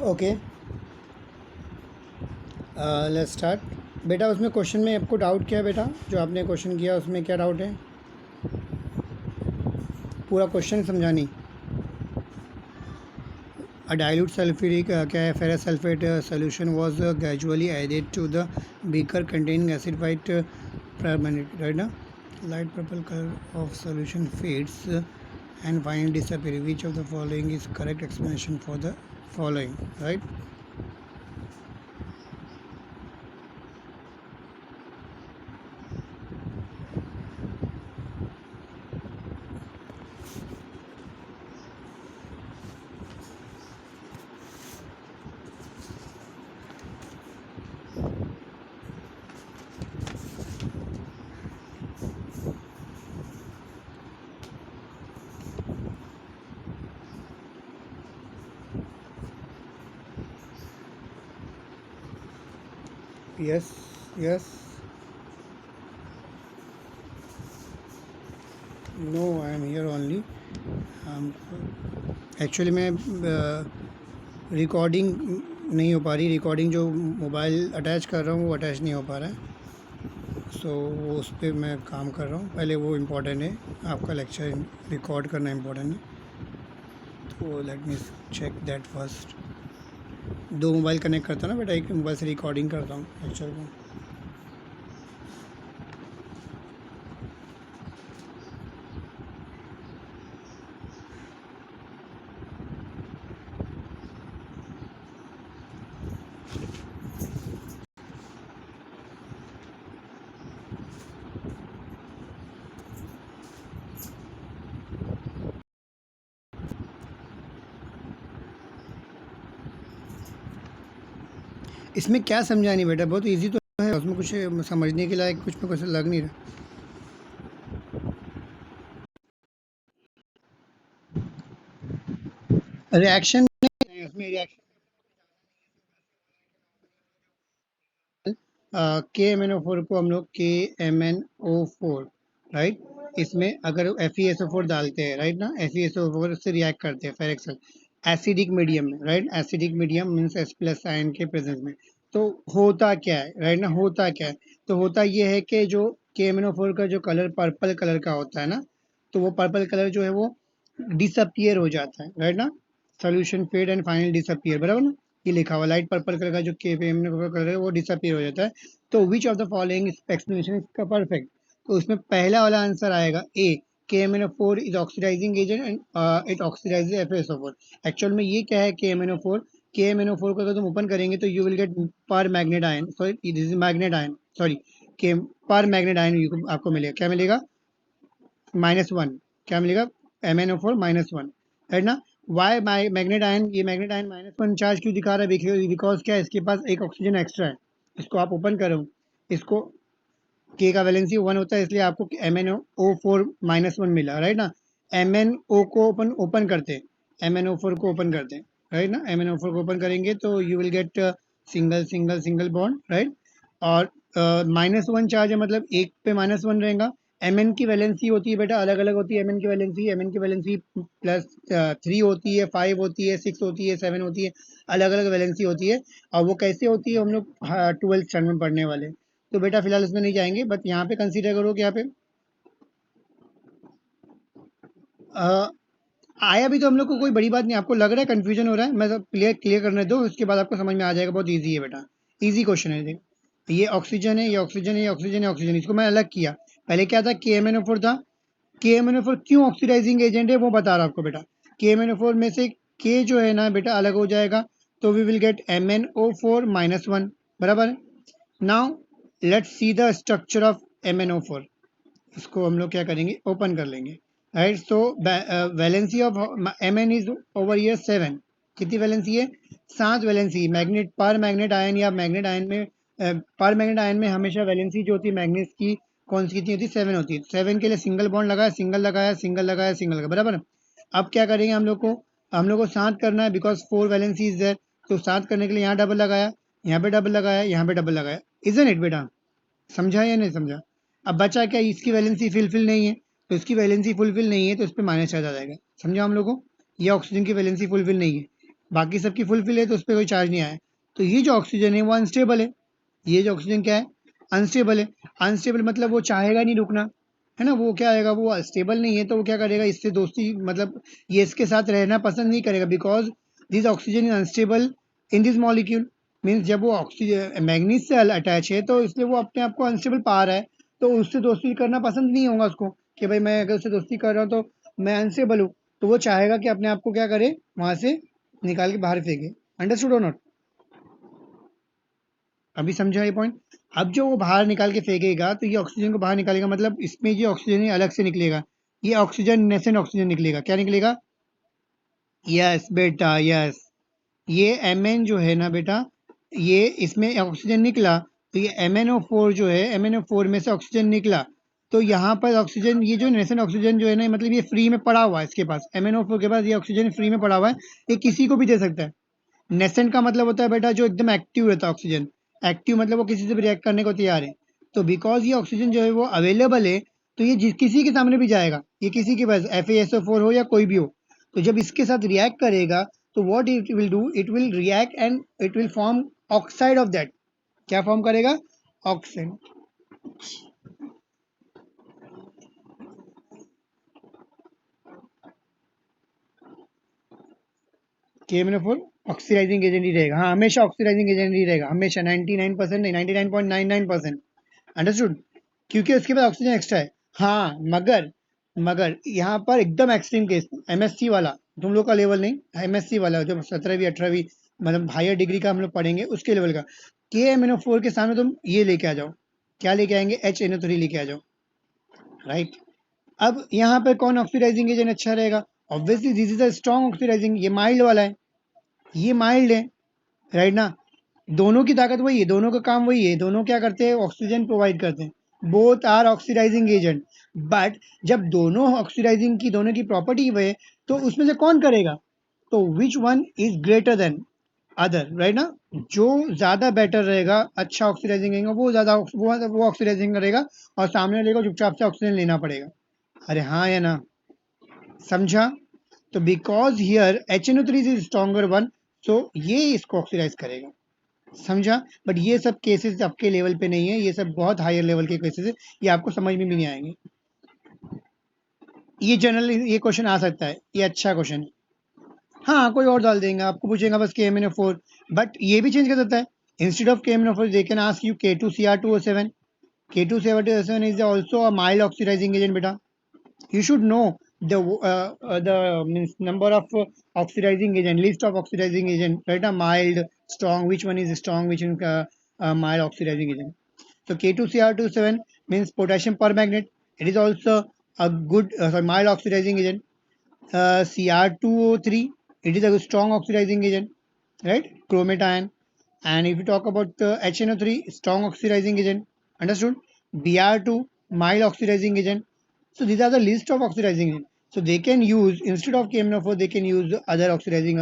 Okay, let's start. बेटा उसमें question में आपको डाउट क्या है बेटा? जो आपने क्वेश्चन किया उसमें क्या डाउट है? पूरा क्वेश्चन समझानी। A dilute sulfuric क्या है, ferrous sulfate solution was gradually added to the beaker containing acid white permanent, right now light purple color of solution fades and finally disappear. Which of the following is correct explanation for the following, right? Yes, yes, no, I am here only. Actually मैं recording नहीं हो पा रही। Recording जो mobile attach कर रहा हूँ वो अटैच नहीं हो पा रहा है। सो वो उस पर मैं काम कर रहा हूँ। पहले वो इम्पोर्टेंट है, आपका लेक्चर रिकॉर्ड करना इम्पोर्टेंट है। तो let me check that first. 2 mobile connect करता हूँ ना बेटा, एक मोबाइल से रिकॉर्डिंग करता हूँ लेक्चर को। इसमें क्या समझानी बेटा? बहुत इजी तो है, उसमें कुछ समझने के लायक कुछ में कुछ लग नहीं रहा। रिएक्शन नहीं है उसमें। रिएक्शन KMnO4 को हम लोग KMnO4, राइट, इसमें अगर FeSO4 डालते हैं, राइट ना, FeSO4 से रिएक्ट करते हैं फेरेक्सल एसिडिक मीडियम में, right. Acidic medium means H+ ion के प्रेजेंस में। तो होता क्या है, राइट ना, होता क्या है? तो होता ये है कि जो KMnO4 का जो कलर पर्पल कलर का होता है ना, तो वो पर्पल कलर जो है वो डिसअपियर हो जाता है, राइट ना। Solution fade and final disappear, बराबर ना। ये लिखा हुआ लाइट पर्पल कलर का जो KMnO4 कलर है वो डिसअपियर हो जाता है। तो which of the following explanation इसका परफेक्ट? तो उसमें पहला वाला आंसर आएगा A, KMnO4 is oxidising agent and it oxidises FeSO4। Actual में ये क्या है KMnO4 को अगर तुम ओपन करेंगे तो यू विल गेट पर manganate ion, sorry this is manganate ion, sorry के पर मैग्नेट आयन आपको मिलेगा। क्या मिलेगा? -1। क्या मिलेगा? MnO4 -1, राइट ना। वाई मैग्नेट आयन, ये मैग्नेट आयन -1 चार्ज क्यों दिखा रहा है? बिकॉज क्या है, इसके पास एक ऑक्सीजन एक्स्ट्रा है। इसको आप ओपन करो, इसको K का वैलेंसी 1 होता है, इसलिए आपको MnO4 -1 मिला, राइट ना। MnO को ओपन करते हैं, MnO4 को ओपन करते हैं, राइट ना। MnO4 को ओपन करेंगे तो you will gate single single single bond, right. और -1 चार्ज है, मतलब एक पे -1 रहेगा। Mn की वैलेंसी होती है बेटा, अलग अलग होती है Mn की वैलेंसी। Mn की वैलेंसी +3 होती है, 5 होती है, 6 होती है, 7 होती है, अलग अलग वैलेंसी होती है। और वो कैसे होती है हम लोग 12th स्टैंडर्ड में पढ़ने वाले। तो बेटा फिलहाल इसमें नहीं जाएंगे, बट यहाँ पे कंसीडर करो कि यहाँ पे आया भी तो हम लोग को कोई बड़ी बात नहीं। आपको लग रहा है कंफ्यूजन हो रहा है, मैं सब क्लियर करने दो, उसके बाद आपको समझ में आ जाएगा। बहुत इजी है बेटा, इजी क्वेश्चन है। देखो ये ऑक्सीजन है, ये ऑक्सीजन है, ये ऑक्सीजन है, ऑक्सीजन, इसको मैं अलग किया। पहले क्या था? KMnO4 था। KMnO4 क्यों ऑक्सीडाइजिंग एजेंट है वो बता रहा हूँ आपको बेटा। KMnO4 में से K जो है ना बेटा अलग हो जाएगा, तो वी विल गेट MnO4 -1, बराबर है। Now let's see the structure of MnO4। इसको हम लोग क्या करेंगे, ओपन कर लेंगे, right. So valency of Mn is over here 7। कितनी वैलेंसी है? 7 वैलेंसी। मैग्नेट पर मैग्नेट आयन या मैग्नेट आयन में पर मैग्नेट आयन में हमेशा वैलेंसी जो होती है मैग्नेट की कौन सी कितनी होती है? 7 होती है। 7 के लिए सिंगल बॉन्ड लगाया, सिंगल लगाया, सिंगल लगाया, सिंगल लगाया, बराबर। अब क्या करेंगे हम लोग को 7 करना है, बिकॉज 4 वैलेंसी इज देयर। तो 7 करने के लिए यहाँ डबल लगाया, यहाँ पे डबल लगाया, यहाँ पे डबल लगाया। इजंट इट बेटा? समझा या नहीं समझा? अब बचा क्या? इसकी वैलेंसी फुलफिल नहीं है, तो इसकी वैलेंसी फुलफिल नहीं है तो इस पर माइनस चार्ज आ जाएगा। समझा हम लोग को? ये ऑक्सीजन की वैलेंसी फुलफिल नहीं है, बाकी सबकी फुलफिल है तो उस पर कोई चार्ज नहीं आया। तो ये जो ऑक्सीजन है वो अनस्टेबल है। ये जो ऑक्सीजन क्या है, अनस्टेबल है। अनस्टेबल मतलब वो चाहेगा नहीं रुकना, है ना, वो क्या आएगा, वो स्टेबल नहीं है तो वो क्या करेगा, इससे दोस्ती मतलब ये इसके साथ रहना पसंद नहीं करेगा, because this oxygen is unstable in this molecule. Means जब वो ऑक्सीजन मैग्नीज से अटैच है तो इसलिए वो अपने आप को अनस्टेबल पा रहा है, तो उससे दोस्ती करना पसंद नहीं होगा उसको कि भाई मैं अगर उससे दोस्ती कर रहा हूँ तो मैं अनस्टेबल हूँ, तो वो चाहेगा कि अपने आप को क्या करे, वहां से निकाल के बाहर फेंके। अंडरस्टूड और नॉट? अभी समझा ये पॉइंट? अब जो वो बाहर निकाल के फेंकेगा तो ये ऑक्सीजन को बाहर निकालेगा, मतलब इसमें ये ऑक्सीजन अलग से निकलेगा, ये ऑक्सीजन नेसेंट ऑक्सीजन निकलेगा। क्या निकलेगा? यस बेटा, यस। ये Mn जो है ना बेटा, ये इसमें ऑक्सीजन निकला, तो ये MnO4 जो है, MnO4 में से ऑक्सीजन निकला, तो यहाँ पर ऑक्सीजन, ये जो नेसेंट ऑक्सीजन जो है ना, मतलब ये फ्री में पड़ा हुआ है इसके पास, MnO4 के पास ये ऑक्सीजन फ्री में पड़ा हुआ है, ये किसी को भी दे सकता है। नेसेंट का मतलब होता है बेटा जो एकदम एक्टिव रहता है ऑक्सीजन। एक्टिव मतलब वो किसी से भी रिएक्ट करने को तैयार है। तो बिकॉज ये ऑक्सीजन जो है वो अवेलेबल है, तो ये जिस किसी के सामने भी जाएगा, ये किसी के पास FeSO4 हो या कोई भी हो, तो जब इसके साथ रिएक्ट करेगा तो what it will do, it will react and it will form oxide of that. क्या फॉर्म करेगा? ऑक्साइड। KMnO4 ऑक्सीडाइजिंग एजेंट ही रहेगा, हाँ हमेशा ऑक्सीडाइजिंग एजेंट ही रहेगा, हमेशा 99% नहीं, 99.99%। अंडरस्टूड? क्योंकि उसके पास ऑक्सीजन एक्स्ट्रा है। हाँ मगर यहाँ पर एकदम एक्सट्रीम केस, MSc वाला, तुम लोग का लेवल नहीं, MSc वाला जो 17वीं 18वीं मतलब हायर डिग्री का हम लोग पढ़ेंगे उसके लेवल का, KMnO4 के सामने तुम ये लेके आ जाओ, क्या लेके आएंगे, HNO3 लेके आ जाओ, राइट। अब यहाँ पर कौन ऑक्सीडाइजिंग एजेंट अच्छा रहेगा? Obviously this is a strong oxidising, ये माइल्ड वाला है, ये माइल्ड है, राइट ना। दोनों की ताकत वही है, दोनों का काम वही है, दोनों क्या करते हैं, ऑक्सीजन प्रोवाइड करते हैं, both are oxidising agent. But जब दोनों ऑक्सीडाइजिंग की दोनों की प्रॉपर्टी है, तो उसमें से कौन करेगा, तो which one is greater than other, right ना। जो ज्यादा बेटर रहेगा, अच्छा ऑक्सीडाइजिंग रहेगा, वो ज्यादा वो ऑक्सीडाइजिंग करेगा, और सामने वाले को चुपचाप से ऑक्सीजन लेना पड़ेगा। अरे हाँ या ना, समझा? तो because here HNO3 is stronger one, so ये इसको ऑक्सीडाइज करेगा, समझा? बट ये सब केसेस आपके लेवल पे नहीं है, ये सब बहुत हायर लेवल के केसेस है, ये आपको समझ में भी नहीं आएंगे। ये जनरल ये क्वेश्चन आ सकता है, ये अच्छा क्वेश्चन है। हाँ कोई और डाल देंगे, आपको पूछेगा बस KMnO4, बट ये भी चेंज कर सकता है, instead of KMnO4 they can ask you K2Cr2O7। K2Cr2O7 is also a mild oxidising agent बेटा, you should know the means number of oxidizing agent, list of oxidizing agent, right? A mild, strong, which one is strong, which one mild oxidizing agent. So K2Cr27 means potassium permanganate, it is also a good sorry, mild oxidizing agent. Cr2O3, it is a strong oxidizing agent, right, chromate. And if you talk about HNO3, strong oxidizing agent, understood. Br2, mild oxidizing agent. So these are the list of oxidizing agents. So they can use, instead of KMnO4, they can use other oxidizing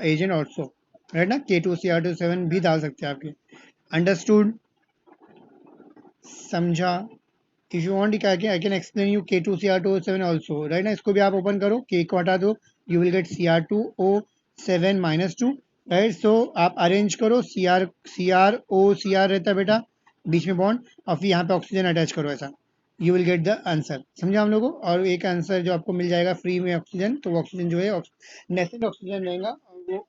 agent also, right ना, K2Cr27 भी डाल सकते हैं आपके। Understood, समझा? If you want I can explain you K2Cr2O7 also, right ना। इसको भी आप ओपन करो, K को हटा दो, you will get Cr2O7 -2, right. So आप अरेंज करो, CrO रहता है बेटा बीच में बॉन्ड, और फिर यहाँ पे ऑक्सीजन अटैच करो ऐसा, you will get the answer, समझा हम लोगों को। और एक आंसर जो आपको मिल जाएगा फ्री में ऑक्सीजन, तो वो ऑक्सीजन जो है नेसेंट ऑक्सीजन रहेगा, और वो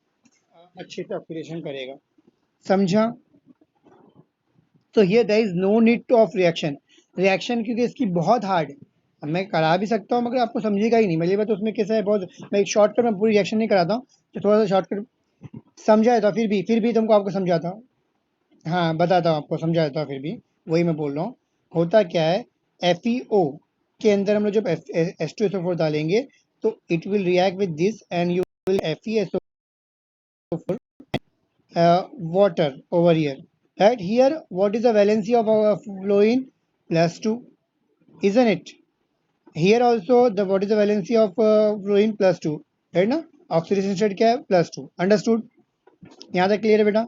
अच्छे से ऑक्सीडेशन करेगा, समझा? तो here there is no need to of reaction, reaction क्योंकि इसकी बहुत हार्ड है, अब मैं करा भी सकता हूँ मगर आपको समझेगा ही नहीं, मेरी बात उसमें कैसा है बहुत, मैं एक शॉर्टकट में पूरी रिएक्शन नहीं कराता हूँ, तो थोड़ा सा शॉर्टकट समझाया था, फिर भी तुमको आपको समझाता हूँ, हाँ बताता हूँ आपको, समझाया था फिर भी, वही मैं बोल रहा हूँ। होता क्या है, FeO के अंदर हम लोग जब H2SO4 डालेंगे, तो it will react with this and you will FeSO4 water over here, right? Here what is the valency of our fluorine? +2, isn't it? Here also the what is the valency of fluorine? +2, right ना। Oxidation state क्या है? +2, understood, यहाँ तक clear है बेटा।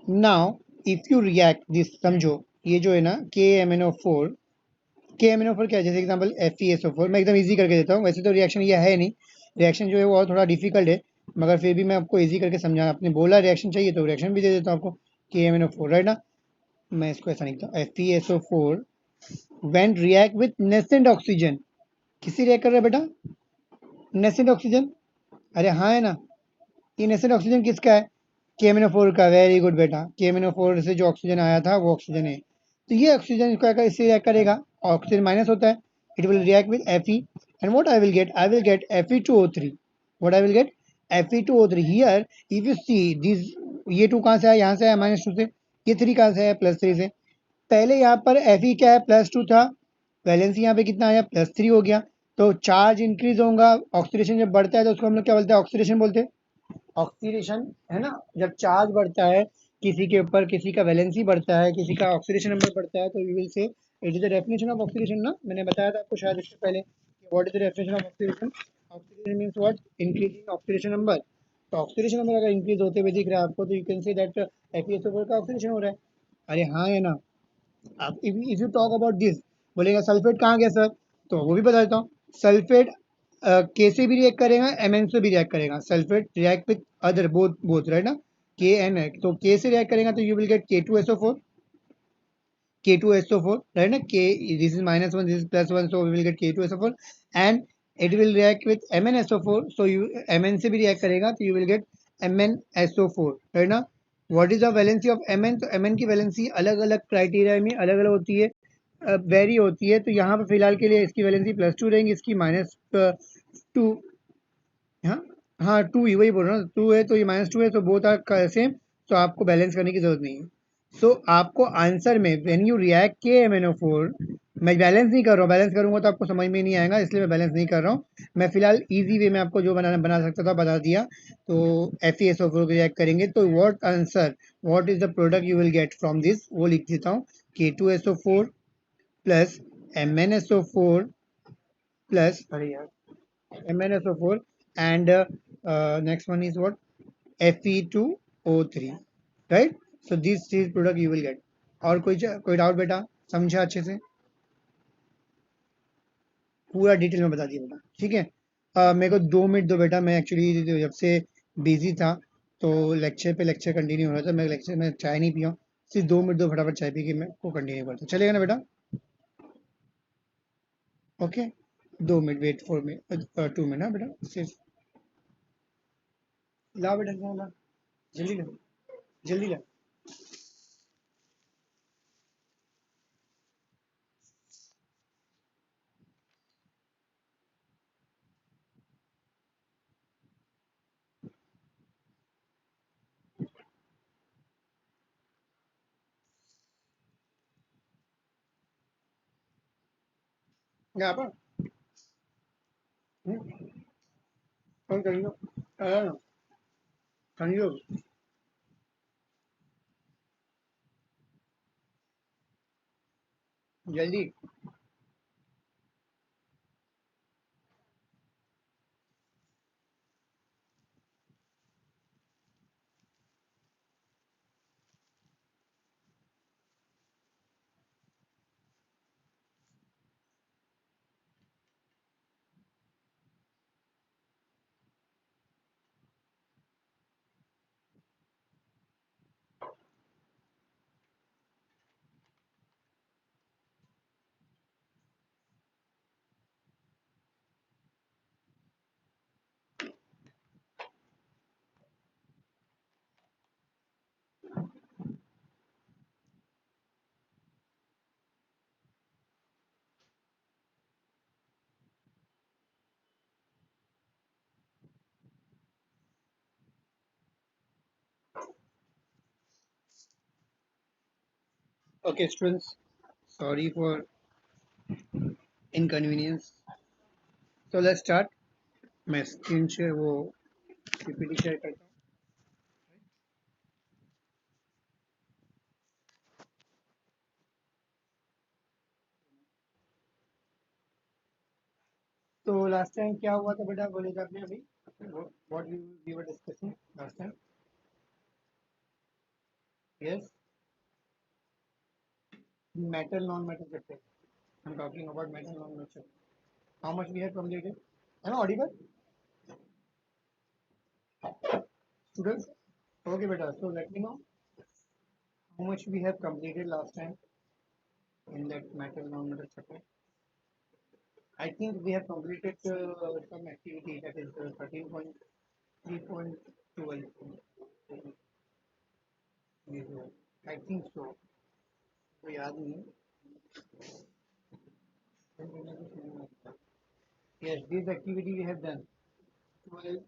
Now if you react this, समझो ये जो है ना KMnO4, KMnO4 क्या है, जैसे एग्जांपल FeSO4, मैं एकदम इजी करके देता हूँ, वैसे तो रिएक्शन ये है नहीं, रिएक्शन जो है वो और थोड़ा डिफिकल्ट है, मगर फिर भी मैं आपको इजी करके समझा, आपने बोला रिएक्शन चाहिए तो रिएक्शन भी दे देता हूँ आपको, KMnO4, राइट ना। मैं इसको ऐसा लिखता हूँ, FeSO4 when react with nascent oxygen. किसी रिएक्ट कर रहा है बेटा? नेसेंट ऑक्सीजन, अरे हाँ है ना, ये नेसेंट ऑक्सीजन किसका है? KMnO4 का। वेरी गुड बेटा, KMnO4 से जो ऑक्सीजन आया था वो ऑक्सीजन है, तो ये ऑक्सीजन इससे रिएक्ट करेगा, ऑक्सीजन माइनस होता है, it will react with Fe, and what I will get Fe2O3, what I will get Fe2O3 here. If you see this, ये 2 कहाँ से आया? यहाँ से आया -2 से, ये 3 कहाँ से आया? +3 से। पहले यहाँ पर Fe क्या है? +2 था, वैलेंसी यहाँ पे कितना आया? +3 हो गया, तो चार्ज इंक्रीज होगा, ऑक्सीडेशन जब बढ़ता है तो उसको हम लोग क्या बोलते हैं? ऑक्सीडेशन बोलते हैं, ऑक्सीडेशन, है ना। जब चार्ज बढ़ता है किसी के ऊपर, किसी का वैलेंसी बढ़ता है, किसी का ऑक्सीडेशन नंबर बढ़ता है, तो यू विल से it is the definition of oxidation ना, मैंने बताया था आपको शायद इससे पहले, what is the definition of oxidation. Oxidation means what? Increasing oxidation number. तो ऑक्सीडेशन नंबर अगर इंक्रीज होते हुए दिख रहा है आपको, तो you can say that FeSO4 का ऑक्सीडेशन हो रहा है। अरे हाँ है ना। आप if you talk about this, बोलेगा सल्फेट कहाँ गया सर, तो वो भी बता देता हूँ। सल्फेट के से भी रिएक्ट करेगा, Mn से भी रिएक्ट करेगा। Sulphate react with other both both, right ना, के एन है, तो के से रिएक्ट करेगा तो you will gate K2SO4, K2SO4, right ना, के, this is -1, this is +1, so we will get K2SO4, and it will react with MnSO4, so you Mn से भी रिएक्ट करेगा तो you will get MnSO4, right ना। What is the valency of Mn? तो Mn की valency अलग अलग criteria में अलग अलग होती है, वेरी होती है, तो यहाँ पर फिलहाल के लिए इसकी वैलेंसी +2 रहेंगी, इसकी -2। हाँ, हाँ 2 ही, वही बोल रहा हूँ, 2 है तो ये -2 है, तो बोथ आर सेम, तो आपको बैलेंस करने की जरूरत नहीं है। सो आपको आंसर में व्हेन यू रिएक्ट KMnO4, मैं बैलेंस नहीं कर रहा हूँ, बैलेंस करूंगा तो आपको समझ में नहीं आएगा, इसलिए मैं बैलेंस नहीं कर रहा हूँ। मैं फिलहाल इजी वे में आपको जो बना सकता था बता दिया। तो FeSO4 को रिएक्ट करेंगे तो what answer, what is the product you will get from this, वो लिख देता हूँ, K2SO4 प्लस MnSO4 प्लस, अरे यार, MnSO4, and next one is what? Fe2O3, right? So these three product you will get. और कोई डाउट बेटा? समझा अच्छे से? पूरा डिटेल में बता दिया बेटा, ठीक है। मेरे को 2 मिनट दो बेटा, मैं एक्चुअली जब से बिजी था तो लेक्चर पे लेक्चर कंटिन्यू हो रहा था, मैं लेक्चर में चाय नहीं पिया, सिर्फ 2 मिनट दो, फटाफट चाय पी के मैं को कंटिन्यू करता हूँ, चलेगा ना बेटा? Okay, 2 minute wait for me, 2 minute, हाँ बेटा, सिर्फ ला बेटा, ला, जल्दी ला, जल्दी ला। यहाँ पर फोन कर लो, समझो। जल्दी। Okay students, sorry for inconvenience, so let's start. मैं स्क्रीन शेयर, वो पीपीटी शेयर करता हूँ। तो लास्ट टाइम क्या हुआ था बेटा, बोले थे आपने अभी, what we were discussing last time? Yes, metal non metal chapter, I am talking about metal non metal, how much we have completed, है ना audible? Students, okay, beta. So let me know how much we have completed last time in that metal non-metal chapter. I think we have completed some activity that is 13.3.12. I think so. तो याद नहीं है. Yes, this activity we have done. 12,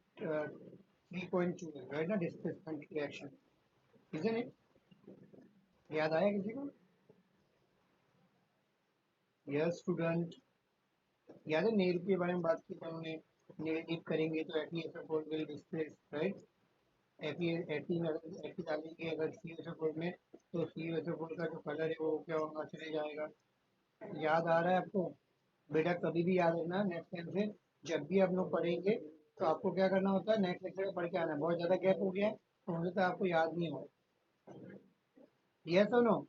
3.2, right? ना displacement reaction, isn't it? याद आया किसी को? Yes, student. याद है नेल के बारे में बात की थी हमने. नेल डीप करेंगे तो FeSO4 will displace, right? Fe डालेंगे अगर CSO4 में तो CSO4 का जो कलर है वो क्या होगा, चले जाएगा. याद आ रहा है आपको? बेटा कभी भी याद रखना, नेक्स्ट टाइम से जब भी आप लोग पढ़ेंगे तो आपको क्या करना होता है, नेक्स्ट लेक्चर में पढ़ के आना है. बहुत ज़्यादा गैप हो गया है तो हो सकता है आपको याद नहीं हो. यस और नो?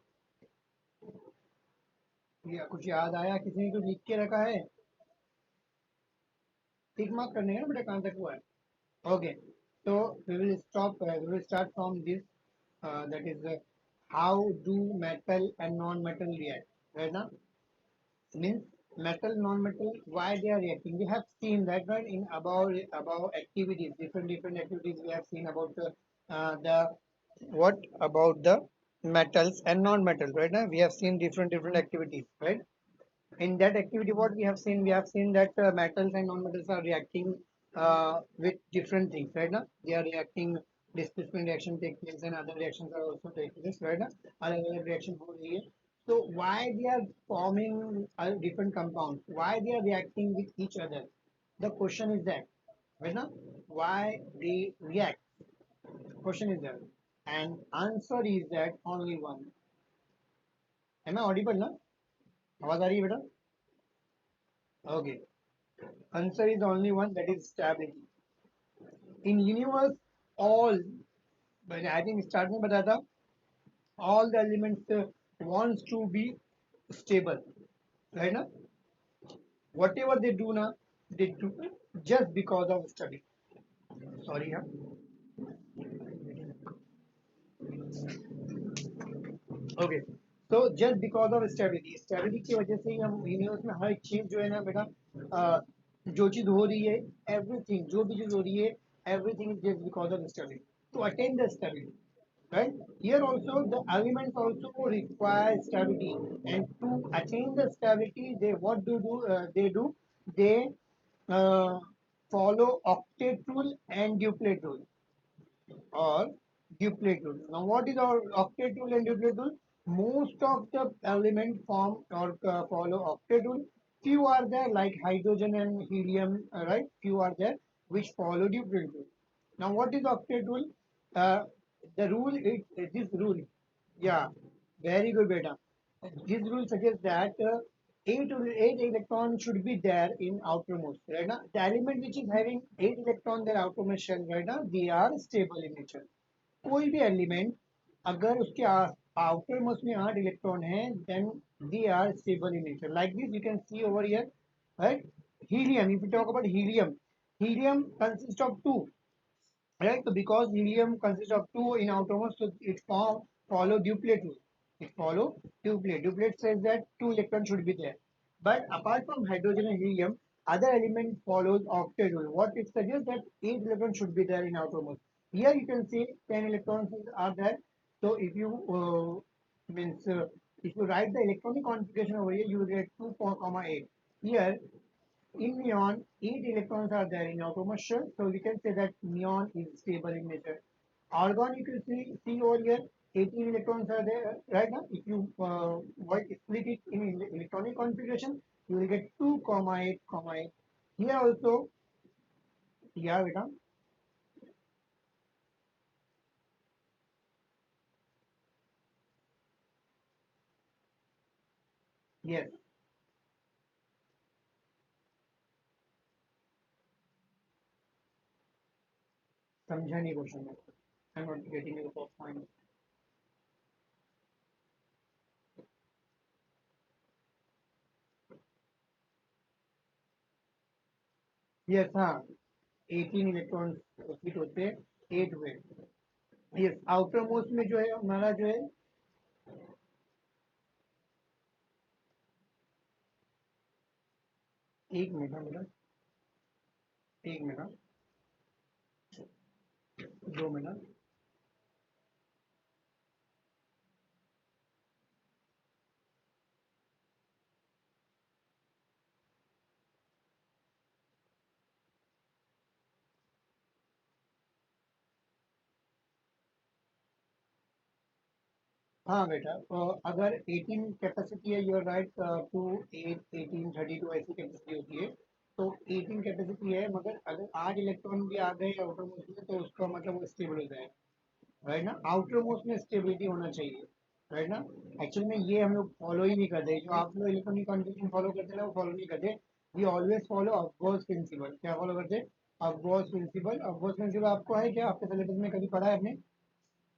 या कुछ याद आया? किसी ने तो लिख के रखा है. टिक मार्क करने का ना बेटा, कहाँ तक हुआ है. Okay, so we will start from this, that is how do metal and non-metal react, right? Now means metal non-metal, why they are reacting, we have seen that, right? In about activities, different activities we have seen about the what about the metals and non-metal, right? Now we have seen different activities, right? In that activity what we have seen that metals and non-metals are reacting with different things, right? Now they are reacting, displacement reaction take place and other reactions are also taking place, right? Now अलग-अलग reaction हो रही है. So why they are forming different compounds, why they are reacting with each other, the question is that, right? Now why they react, question is that, and answer is that only one. Am I audible ना? आवाज आ रही है बेटा? Okay, answer is only one, that is stability. In universe, all, but I think start में बताया था, all the elements wants to be stable, right? ना whatever they do ना, they do just because of stability. Sorry, हाँ. Okay, so just because of stability की वजह से ही हम यूनिवर्स में हर एक चीज जो है ना बेटा, जो चीज हो रही है, एवरीथिंग जो भी चीज हो रही है, everything is just because of stability. To attain the stability, right? Here also the elements also require stability, and to attain the stability, they what they uh, follow octet rule and duplet rule, or duplet rule. Now what is our octet rule and duplet rule? Most of the element form or follow octet rule. Few are there like hydrogen and helium, right? Few are there which follow duplet rule. Now what is octet rule? uh, the rule is this rule. Yeah, very good beta. This rule suggests that eight electrons should be there in outermost, right? Now the element which is having 8 electrons their outermost shell, right? Now they are stable in nature. कोई भी element अगर उसके outer most में 8 electron है, then they are stable in nature. Like this you can see over here, right? Helium, if you talk about helium, helium consists of two, right? So because helium consists of two in outermost, so it follow duplet rule. It follow duplet. Duplet says that 2 electrons should be there. But apart from hydrogen and helium, other element follows octet rule. What it suggests that 8 electrons should be there in outermost. Here you can see 10 electrons are there. So if you means if you write the electronic configuration over here, you will get 2, 8. Here in neon, 8 electrons are there in outermost shell, so we can say that neon is stable in nature. Argon, you can see over here, 18 electrons are there, right? Now if you split it in electronic configuration, you will get 2, 8, 8. Here also, yeah beta, yes, समझा नहीं question में. I'm not getting your point. Yes, हाँ. 18 electron fit होते हैं 8 वे। Yes, outer most में जो है हमारा जो है, एक मिनट बेटा, एक मिनट, 2 मिनट। हाँ बेटा, अगर 18 कैपेसिटी है, यूर राइट, टू 8 18 32 ऐसी कैपेसिटी होती है। तो 18 कैपेसिटी है, मगर अगर 8 इलेक्ट्रॉन भी आ गए आउटर मोस्ट में तो उसका मतलब वो स्टेबल हो जाएगा, राइट ना। आउटर मोस्ट में स्टेबिलिटी होना चाहिए, राइट ना। एक्चुअल में ये हम लोग फॉलो ही नहीं करते, जो आप लोग इलेक्ट्रॉनिक कॉन्फ़िगरेशन फॉलो करते हैं ना, वो फॉलो नहीं करते। We always follow Aufbau's principle. क्या फॉलो करते हैं? अफगॉस प्रिंसिपल। अफगॉस प्रिंसिपल आपको है क्या, आपके सिलेबस में कभी पढ़ा है आपने?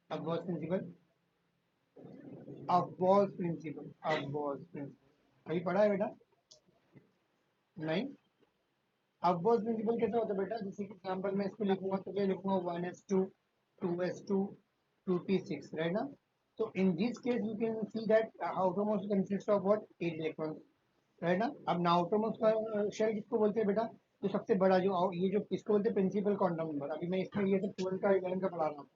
अफगॉस प्रिंसिपल, अफगॉस प्रिंसिपल, अफगॉस प्रिंसिपल कभी पढ़ा है बेटा? नहीं। अफगॉस प्रिंसिपल कैसा होता है बेटा, जैसे कि एग्जाम्पल मैं इसको लिखूंगा तो क्या लिखूंगा, 1s2 2s2 2p6, राइट ना। तो in this case you can see that outermost consist of what, 8 electron, right ना। अब ना आउटरमोस्ट का शेल किसको बोलते हैं बेटा? जो सबसे बड़ा, जो ये जो इसको बोलते हैं प्रिंसिपल क्वांटम नंबर। अभी मैं इसमें ये सब 12 का 11 का पढ़ा रहा हूँ।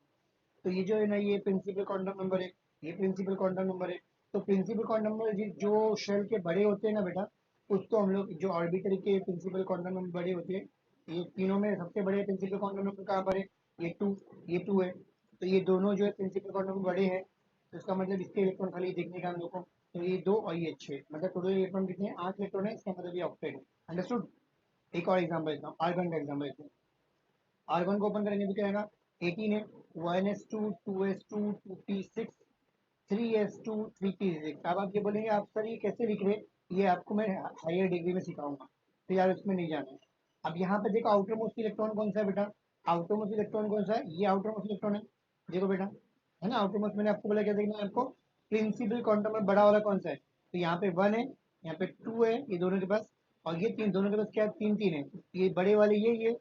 तो ये जो है ना, ये प्रिंसिपल क्वांटम नंबर है, ये प्रिंसिपल क्वांटम नंबर है। तो प्रिंसिपल क्वांटम नंबर जो शेल के बड़े होते हैं ना बेटा, उसको हम लोग, जो ऑर्बिटर के प्रिंसिपल क्वांटम नंबर बड़े होते हैं, ये तीनों में सबसे बड़े प्रिंसिपल क्वांटम नंबर कहाँ पर है? ये टू, ये टू है। तो ये दोनों जो है प्रिंसिपल क्वांटम नंबर बड़े हैं, तो इसका मतलब इसके इलेक्ट्रॉन खाली देखने का हम लोग को। तो ये दो और ये 6, मतलब टोटल इलेक्ट्रॉन कितने हैं? 8 इलेक्ट्रॉन है, इसका मतलब ये ऑक्टेट है। अंडरस्टूड। एक और एग्जाम्पल देता हूँ, आर्गन का एग्जाम्पल देता हूँ। आर्गन को ओपन करेंगे तो क्या आएगा? 18 है, 1s2 2s2 2p6 3s2 3p6। अब आप ये बोलेंगे, आप सर ये कैसे लिख रहे? ये आपको मैं हायर डिग्री में सिखाऊंगा, तो यार उसमें नहीं जाना है। अब यहाँ पे देखो, आउटर मोस्ट इलेक्ट्रॉन कौन सा है बेटा? आउटर मोस्ट इलेक्ट्रॉन कौन सा है? ये आउटर मोस्ट इलेक्ट्रॉन है, देखो बेटा, है ना। आउटर मोस्ट मैंने आपको बोला, क्या देखना है आपको? प्रिंसिपल क्वांटम में बड़ा वाला कौन सा है? तो यहाँ पे 1 है, यहाँ पे 2 है, ये दोनों के पास। और ये तीन, दोनों के पास क्या है? 3 3 है। ये बड़े वाले ये,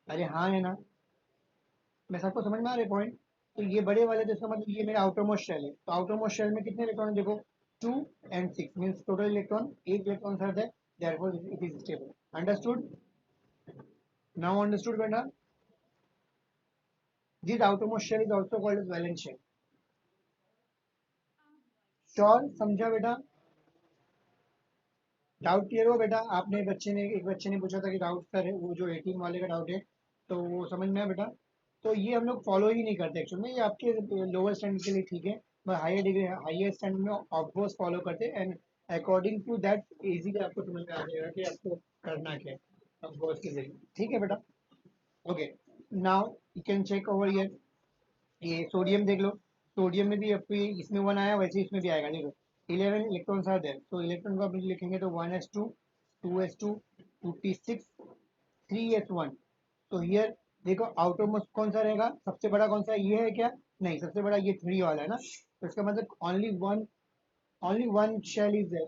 अरे हाँ है ना। मैं सबको समझ में आ रहा है पॉइंट? तो ये बड़े वाले, तो इसका मतलब ये मेरा आउटर मोस्ट शेल है। तो आउटर मोस्ट शेल में कितने इलेक्ट्रॉन है देखो, 2 and 6 मीन्स टोटल इलेक्ट्रॉन, एक इलेक्ट्रॉन हर है, therefore it is stable. Understood? Now understood बेटा? This outermost shell is also called as valence shell. Sure? समझा बेटा? डाउट क्लियर हो बेटा? आपने एक बच्चे ने पूछा था कि डाउट सर है, वो जो 18 वाले का डाउट है, तो वो समझ में आया बेटा? तो ये हम लोग फॉलो ही नहीं करते एक्चुअल में, ये आपके लोअर स्टैंडर्ड के लिए ठीक है, पर हायर डिग्री, हायर स्टैंडर्ड में ऑफकोर्स फॉलो करते हैं। And according to that easily आपको समझ में आ जाएगा कि आपको करना क्या है ऑफकोर्स के जरिए। ठीक है बेटा? Okay, now you can check over here. ये सोडियम देख लो, सोडियम में भी आपको इसमें 1 आया, वैसे ही इसमें भी आएगा, देखो 11 इलेक्ट्रॉन्स आर देयर। तो इलेक्ट्रॉन को आप लिखेंगे तो 1s2 2s2 2p6 3s1। तो हियर देखो, आउटर मोस्ट कौन सा रहेगा, सबसे बड़ा कौन सा है? ये है क्या? नहीं, सबसे बड़ा ये 3 वाला है ना। तो इसका मतलब only one shell is there,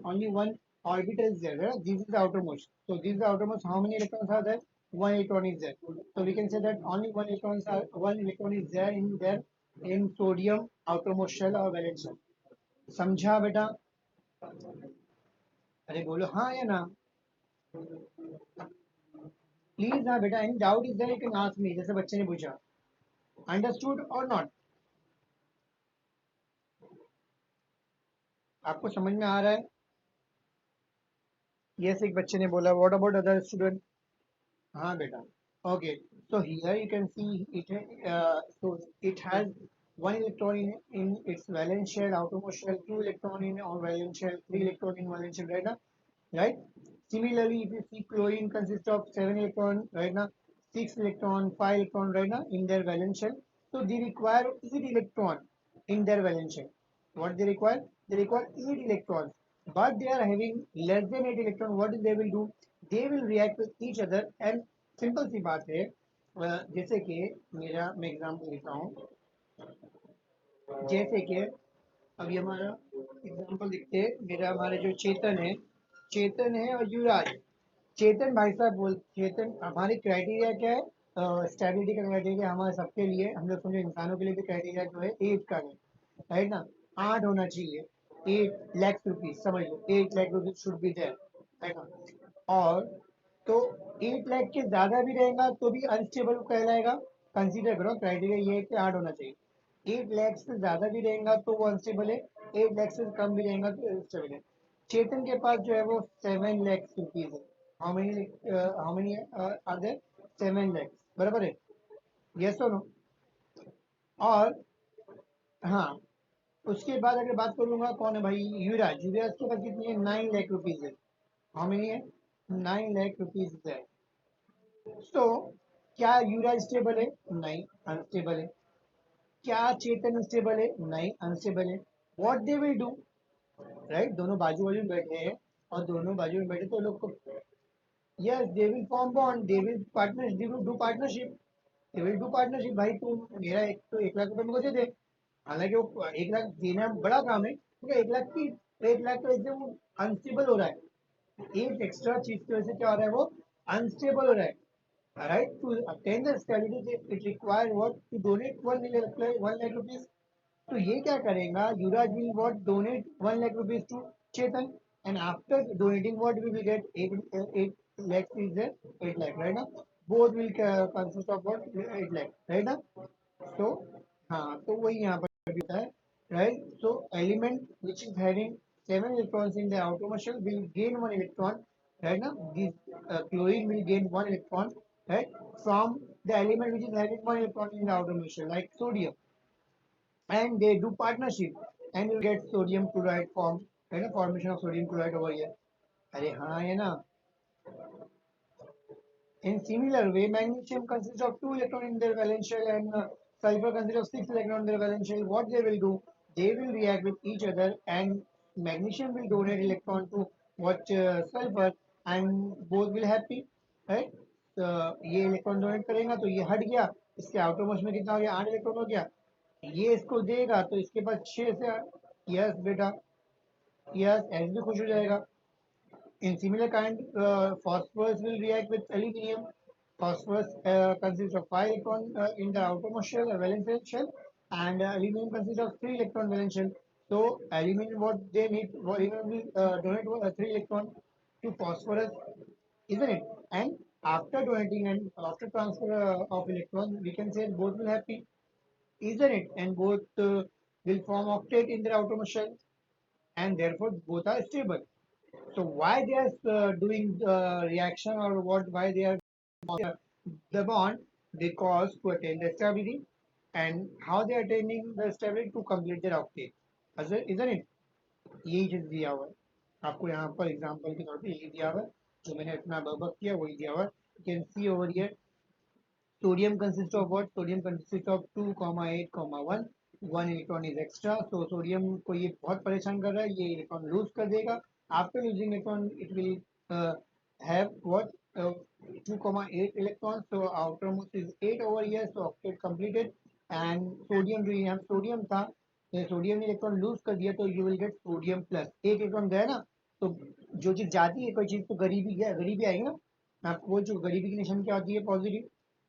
only one orbital is there, right? This is the outermost. So this is the outermost. How many electrons are there? One electron is there. So we can say that only one electron is there in sodium outermost shell or valence shell. समझा बेटा? अरे बोलो हाँ या ना, please. हाँ बेटा, any doubt is there you can ask me, जैसे बच्चे ने पूछा। अंडरस्टूड और नॉट? आपको समझ में आ रहा है? यस, एक बच्चे ने बोला, व्हाट अबाउट अदर स्टूडेंट? हाँ बेटा। Okay, so here you can see it. So it has one electron in its valence shell, outermost shell, two electron in our valence shell, three electron in valence shell, right now, right? Similarly, if you see chlorine consists of 7 electron, right now, 6 electron, 5 electron, right now, in their valence shell. So they require 8 electron in their valence shell. What they require? They require 8 electrons, but they are having less than 8 electron. What they will do? They will react with each other, and simple सी बात है, जैसे कि मेरा, मैं example देता हूँ। जैसे कि अभी हमारा एग्जाम्पल देखते हैं, मेरा हमारे जो चेतन है और युवराज, चेतन भाई साहब बोल, चेतन हमारी क्राइटेरिया क्या है, स्टेबिलिटी का क्राइटेरिया हमारे सबके लिए, हम लोग समझो इंसानों के लिए भी क्राइटेरिया जो है एज का है, राइट ना। 8 होना चाहिए, 8 लाख रुपीज, समझ लो 8 lakh rupees should be there, right ना। और तो 8 लाख के ज्यादा भी रहेगा तो भी अनस्टेबल कहलाएगा। कंसीडर करो क्राइटेरिया ये है कि 8 होना चाहिए। 8 लाख से ज्यादा भी रहेगा तो वो अनस्टेबल है, 8 लाख से कम भी रहेगा तो अनस्टेबल है। चेतन के पास जो है वो 7 लाख रुपीज है। How many are there? 7 lakh, बराबर है, यस और नो। और हाँ, उसके बाद अगर बात करूंगा कौन है भाई, युवराज, युवराज के पास कितनी है? 9 लाख रुपीज है। हाउ मेनी है? 9 लाख रुपीज है। तो क्या युवराज स्टेबल है? नहीं, अनस्टेबल है। क्या चेतन स्टेबल है? नहीं, अनस्टेबल है। What they will do, right, दोनों बाजू बाजू में बैठे हैं, और दोनों बाजू में बैठे तो लोग को, yes they will form bond, they will partner, they will do partnership, they will do partnership. भाई तू मेरा एक तो 1 लाख रुपए मुझे दे दे। हालांकि वो 1 लाख देना बड़ा काम है, क्योंकि 1 लाख की, 1 लाख तो एकदम अनस्टेबल हो रहा है। एक एक्स्ट्रा चीज की वजह से क्या हो रहा है, वो अनस्टेबल हो रहा है। Right, to attain the stability it require what to donate 1 lakh rupees. तो ये क्या करेगा, युवराज will what donate 1 lakh rupees to Chetan, and after donating what we will get 8 lakhs is there, 8 lakh, right ना? Both will consist of what, 8 lakh, right ना? So हाँ, तो वही यहाँ पर भी होता है, right? So element which is having 7 electrons in the outer shell will gain 1 electron, right now this chlorine will gain 1 electron, right, from the element which is having 1 electron in the outer shell, like sodium, and they do partnership, and you get sodium chloride form, right, a formation of sodium chloride over here. अरे हाँ है ना। In similar way, magnesium consists of 2 electrons in their valence shell, and sulfur consists of 6 electrons in their valence shell. What they will do? They will react with each other, and magnesium will donate electron to what, sulfur, and both will happy, right? तो ये electron donate करेगा तो ये हट गया, इसके outermost में कितना हो गया, 8 इलेक्ट्रॉन हो गया। ये इसको देगा तो इसके पास 6 से, यस बेटा, यस एस भी खुश हो जाएगा। In similar kind, phosphorus will react with aluminium. Phosphorus consists of 5 electrons in the outermost shell, a valence shell, and aluminum consists of 3 electron valence shell. So aluminum, what they need, aluminum will donate 3 electron to phosphorus, isn't it? And after donating and after transfer of electrons, we can say both will happy, isn't it? And both will form octet in their outermost shell, and therefore both are stable. So why they are doing the reaction, or what, why they are the bond? Because to attain the stability, and how they are attaining the stability to complete their octave, isn't it? यही चीज दिया हुआ है आपको यहाँ पर example के तौर पे, यही दिया हुआ है जो मैंने अपना बर्बक किया वही दिया हुआ है। You can see over here, sodium consists of what? Sodium consists of 2, 8, 1. One electron is extra. So sodium को ये बहुत परेशान कर रहा है, ये इलेक्ट्रॉन लूज कर देगा। After losing electron, it will have what? 2, 8 electrons. So outermost is 8 over here. So octet completed. And sodium जो यहाँ सोडियम था, सोडियम ने इलेक्ट्रॉन लूज कर दिया तो you will get sodium plus. एक इलेक्ट्रॉन गया ना, तो जो चीज जाती है कोई चीज तो गरीबी गया, गरीबी आएगी ना। मैं आपको बोल चुका गरीबी की निशानी क्या होती है, पॉजिटिव।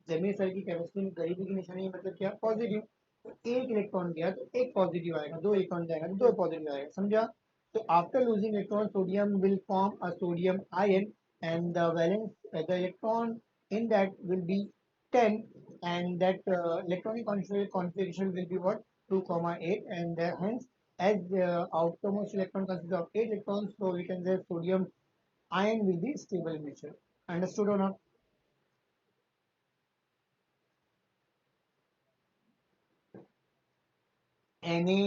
जमीन सर की केमिस्ट्री में गरीबी की निशानी मतलब क्या, पॉजिटिव। तो एक इलेक्ट्रॉन गया तो एक पॉजिटिव आएगा, 2 इलेक्ट्रॉन जाएगा तो 2 पॉजिटिव आएगा, समझा। तो after losing electron sodium will form a sodium ion, and the valence the electron in that will be 10, and that electronic configuration will be what, 2, 8, and hence as the outermost electron consists of 8 electrons, so we can say sodium ion will be stable in nature. Understood or not? Na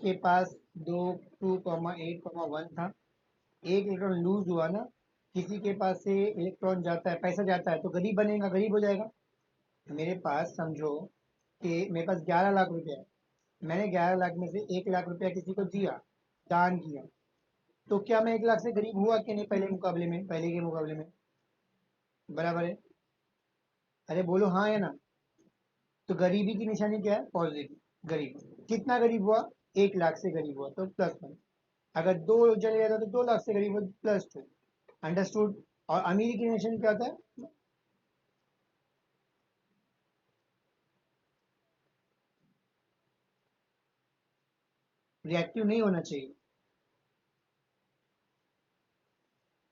के पास 2, 8, 1 था, एक electron lose हुआ ना, किसी के पास से electron जाता है, पैसा जाता है तो गरीब बनेगा, गरीब हो जाएगा। मेरे पास समझो कि मेरे पास 11 लाख रुपया है, मैंने 11 लाख में से 1 लाख रुपया किसी को दिया, दान किया, तो क्या मैं 1 लाख से गरीब हुआ कि नहीं, पहले मुकाबले में, पहले के मुकाबले में, बराबर है। अरे बोलो हाँ या ना। तो गरीबी की निशानी क्या है, पॉजिटिव। गरीब कितना गरीब हुआ, 1 लाख से गरीब हुआ तो +1। अगर 2 चले जाता तो 2 लाख से गरीब हुआ, +2। अंडरस्टूड। और अमीरी की नेशन क्या होता है? रिएक्टिव नहीं होना चाहिए।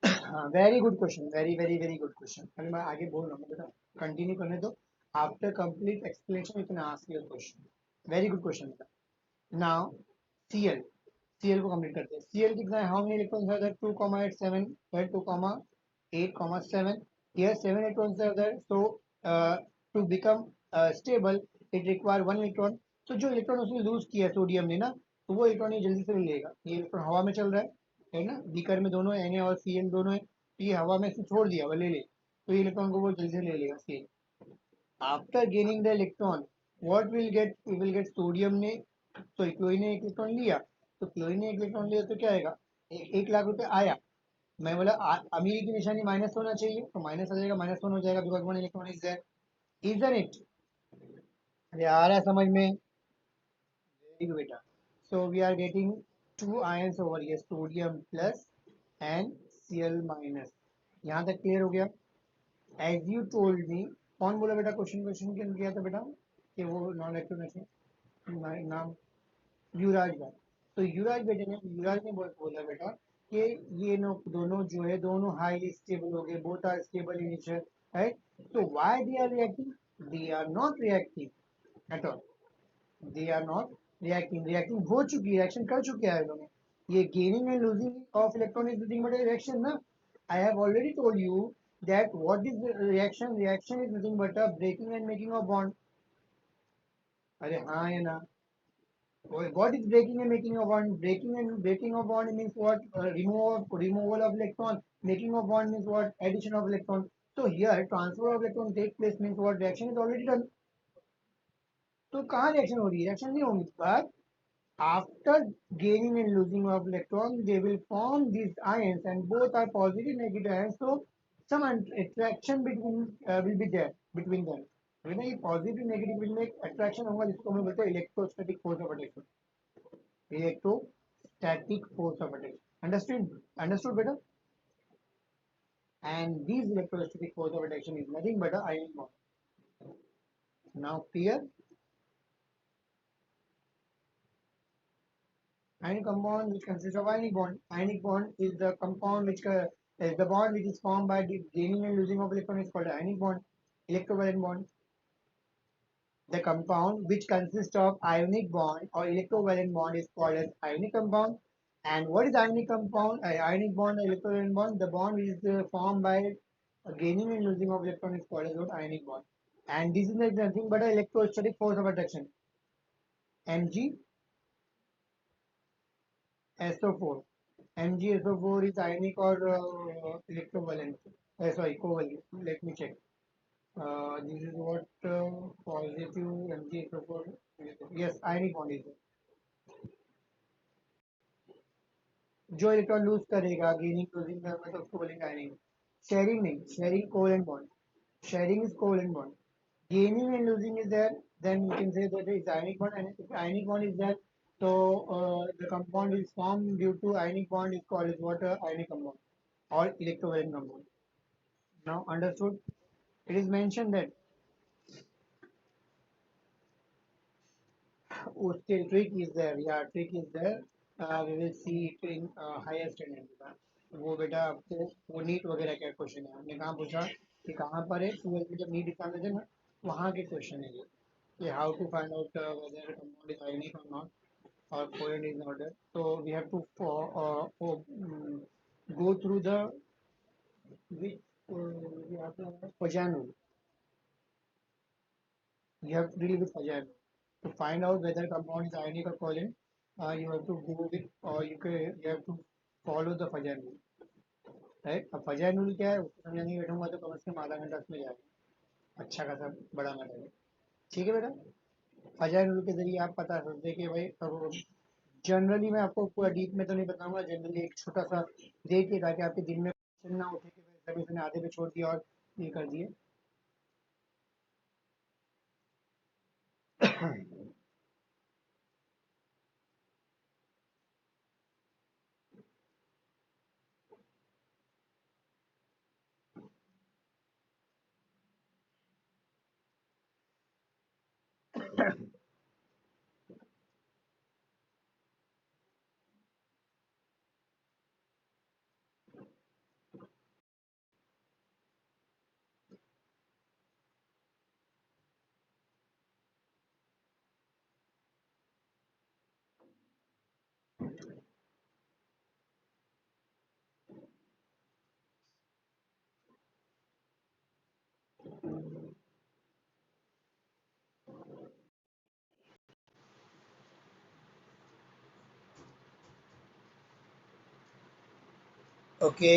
हाँ, very good question, very very very good question. अरे मैं आगे बोल रहा हूँ बेटा, कंटिन्यू करने दो। After complete explanation you can ask your question. Very good question बेटा। नाउ सीएल, सीएल को कंप्लीट करते हैं। सीएल कितना है? How many electrons are there? 2,8,7, right? 2,8,7। Here 7 electrons are there, so to become stable it require 1 electron. तो जो electron उसने loose किया सोडियम ने ना, तो वो इलेक्ट्रॉन ये जल्दी से ले लेगा। ये इलेक्ट्रॉन हवा में चल रहा है ना? बीकर में दोनों Na और Cl दोनों है, तो ये हवा में से छोड़ दिया, वो ले ले, तो ये इलेक्ट्रॉन को वो जल्दी से ले लेगा Cl। After gaining the electron, what will get? We will get sodium ने, तो क्लोरीन ने एक इलेक्ट्रॉन लिया, तो क्लोरीन ने एक इलेक्ट्रॉन लिया, तो क्या आएगा? 1 लाख रुपए आया। मैं बोला अमीरी की निशानी माइनस होना चाहिए, तो माइनस आ जाएगा, -1 हो जाएगा, because 1 electron is there. Isn't it? अरे आ रहा है समझ में? वेरी गुड बेटा। So we are getting 2 ions over here, sodium plus and Cl minus. यहाँ तक क्लियर हो गया? एज यू टोल्ड मी, कौन बोला बेटा क्वेश्चन? क्वेश्चन क्या किया था बेटा कि वो नॉन एक्टिव नाम? युवराज भाई। तो युवराज बेटे ने, युवराज ने बोला बेटा कि ये दोनों जो है, दोनों हाईली स्टेबल हो गए, both are stable in nature, right? तो why they are reacting? They are not reacting at all. They are not reacting. Reacting हो चुकी है, रिएक्शन कर चुके हैं इन्होंने। ये gaining and losing of electron is nothing but a reaction ना। I have already told you that what is the reaction? Reaction is nothing but a breaking and making of bond. अरे हाँ या ना? What is breaking and making of bond? Breaking of bond means what? Removal of electron. Making of bond means what? Addition of electron. So here transfer of electron take place means what? Reaction is already done. तो कहाँ reaction हो रही है? Reaction नहीं होगी, but after gaining and losing of electron, they will form these ions, and both are positive negative ions. So some attraction will be there between them. है ना? ये positive negative will make attraction होगा, जिसको हम बोलते हैं electrostatic force of attraction. Electrostatic force of attraction. Understood? Understood better? And these electrostatic force of attraction is nothing but a ionic bond. Now clear? Ionic compound which consists of ionic bond. Ionic bond is the compound which is the bond which is formed by the gaining and losing of electron is called ionic bond. Electrovalent bond. The compound which consists of ionic bond or electrovalent bond is called as ionic compound. And what is ionic compound? Ionic bond or electrovalent bond? The bond is formed by gaining and losing of electron is called as what? Ionic bond. And this is nothing but an electrostatic force of attraction. MgSO4. MgSO4 is ionic or electrovalent? Sorry, covalent. Let me check. This is what positive MgSO4. Yes, ionic bond is there. जो electron lose करेगा gaining losing का मतलब उसको बोलेंगे ironing. Sharing नहीं, sharing covalent bond. Sharing is covalent bond. Gaining and losing is there, then you can say that it's ionic bond. And if ionic bond is there, so the compound is formed due to ionic bond is called as what? Ionic compound or electrovalent compound. Now understood? It is mentioned that still trick is there. Yeah, trick is there. We will see it in higher standard का। वो बेटा आपको वो NEET वगैरह का question है, हमने कहाँ पूछा कि कहाँ पर है? ट्वेल्थ में जब नीट एग्जाम देते ना, वहाँ के क्वेश्चन है ये, कि how to find out whether compound is ionic और not, or covalent is not there. So we have to go through the which we have to Pajan. You have to deal with Pajan to find out whether compound is ionic or covalent. You have to go with, or you have to follow the Pajan rule, right? अब Pajan rule क्या है उसको समझाने नहीं बैठूंगा तो कम से कम आधा घंटा उसमें जाएगा, अच्छा खासा बड़ा मैटर है। ठीक है बेटा? Pajan rule के जरिए आप पता सकते हैं कि भाई अब जनरली मैं आपको पूरा डीप में तो नहीं बताऊंगा, जनरली एक छोटा सा दे के, ताकि आपके दिन में क्वेश्चन ना उठे कि भाई सभी ने आधे पे छोड़ दिया और ये कर दिए। Okay,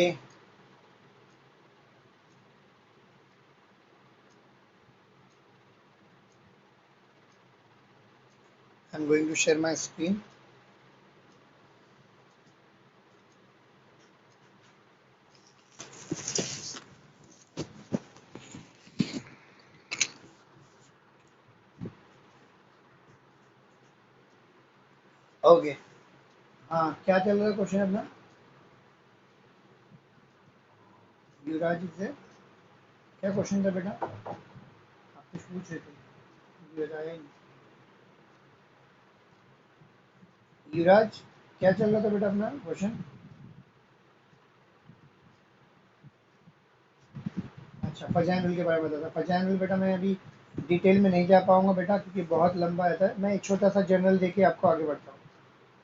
I am going to share my screen. Okay, हाँ क्या चल रहा है क्वेश्चन अपना? युवराज से क्या क्वेश्चन था बेटा? आप कुछ पूछ रहे थे, युवराज आया ही नहीं। युवराज क्या चल रहा था बेटा अपना क्वेश्चन? अच्छा, फजाइन रूल के बारे में बताता। फजाइन रूल बेटा मैं अभी डिटेल में नहीं जा पाऊंगा बेटा, क्योंकि बहुत लंबा रहता है। मैं एक छोटा सा जनरल देके आपको आगे बढ़ता हूँ।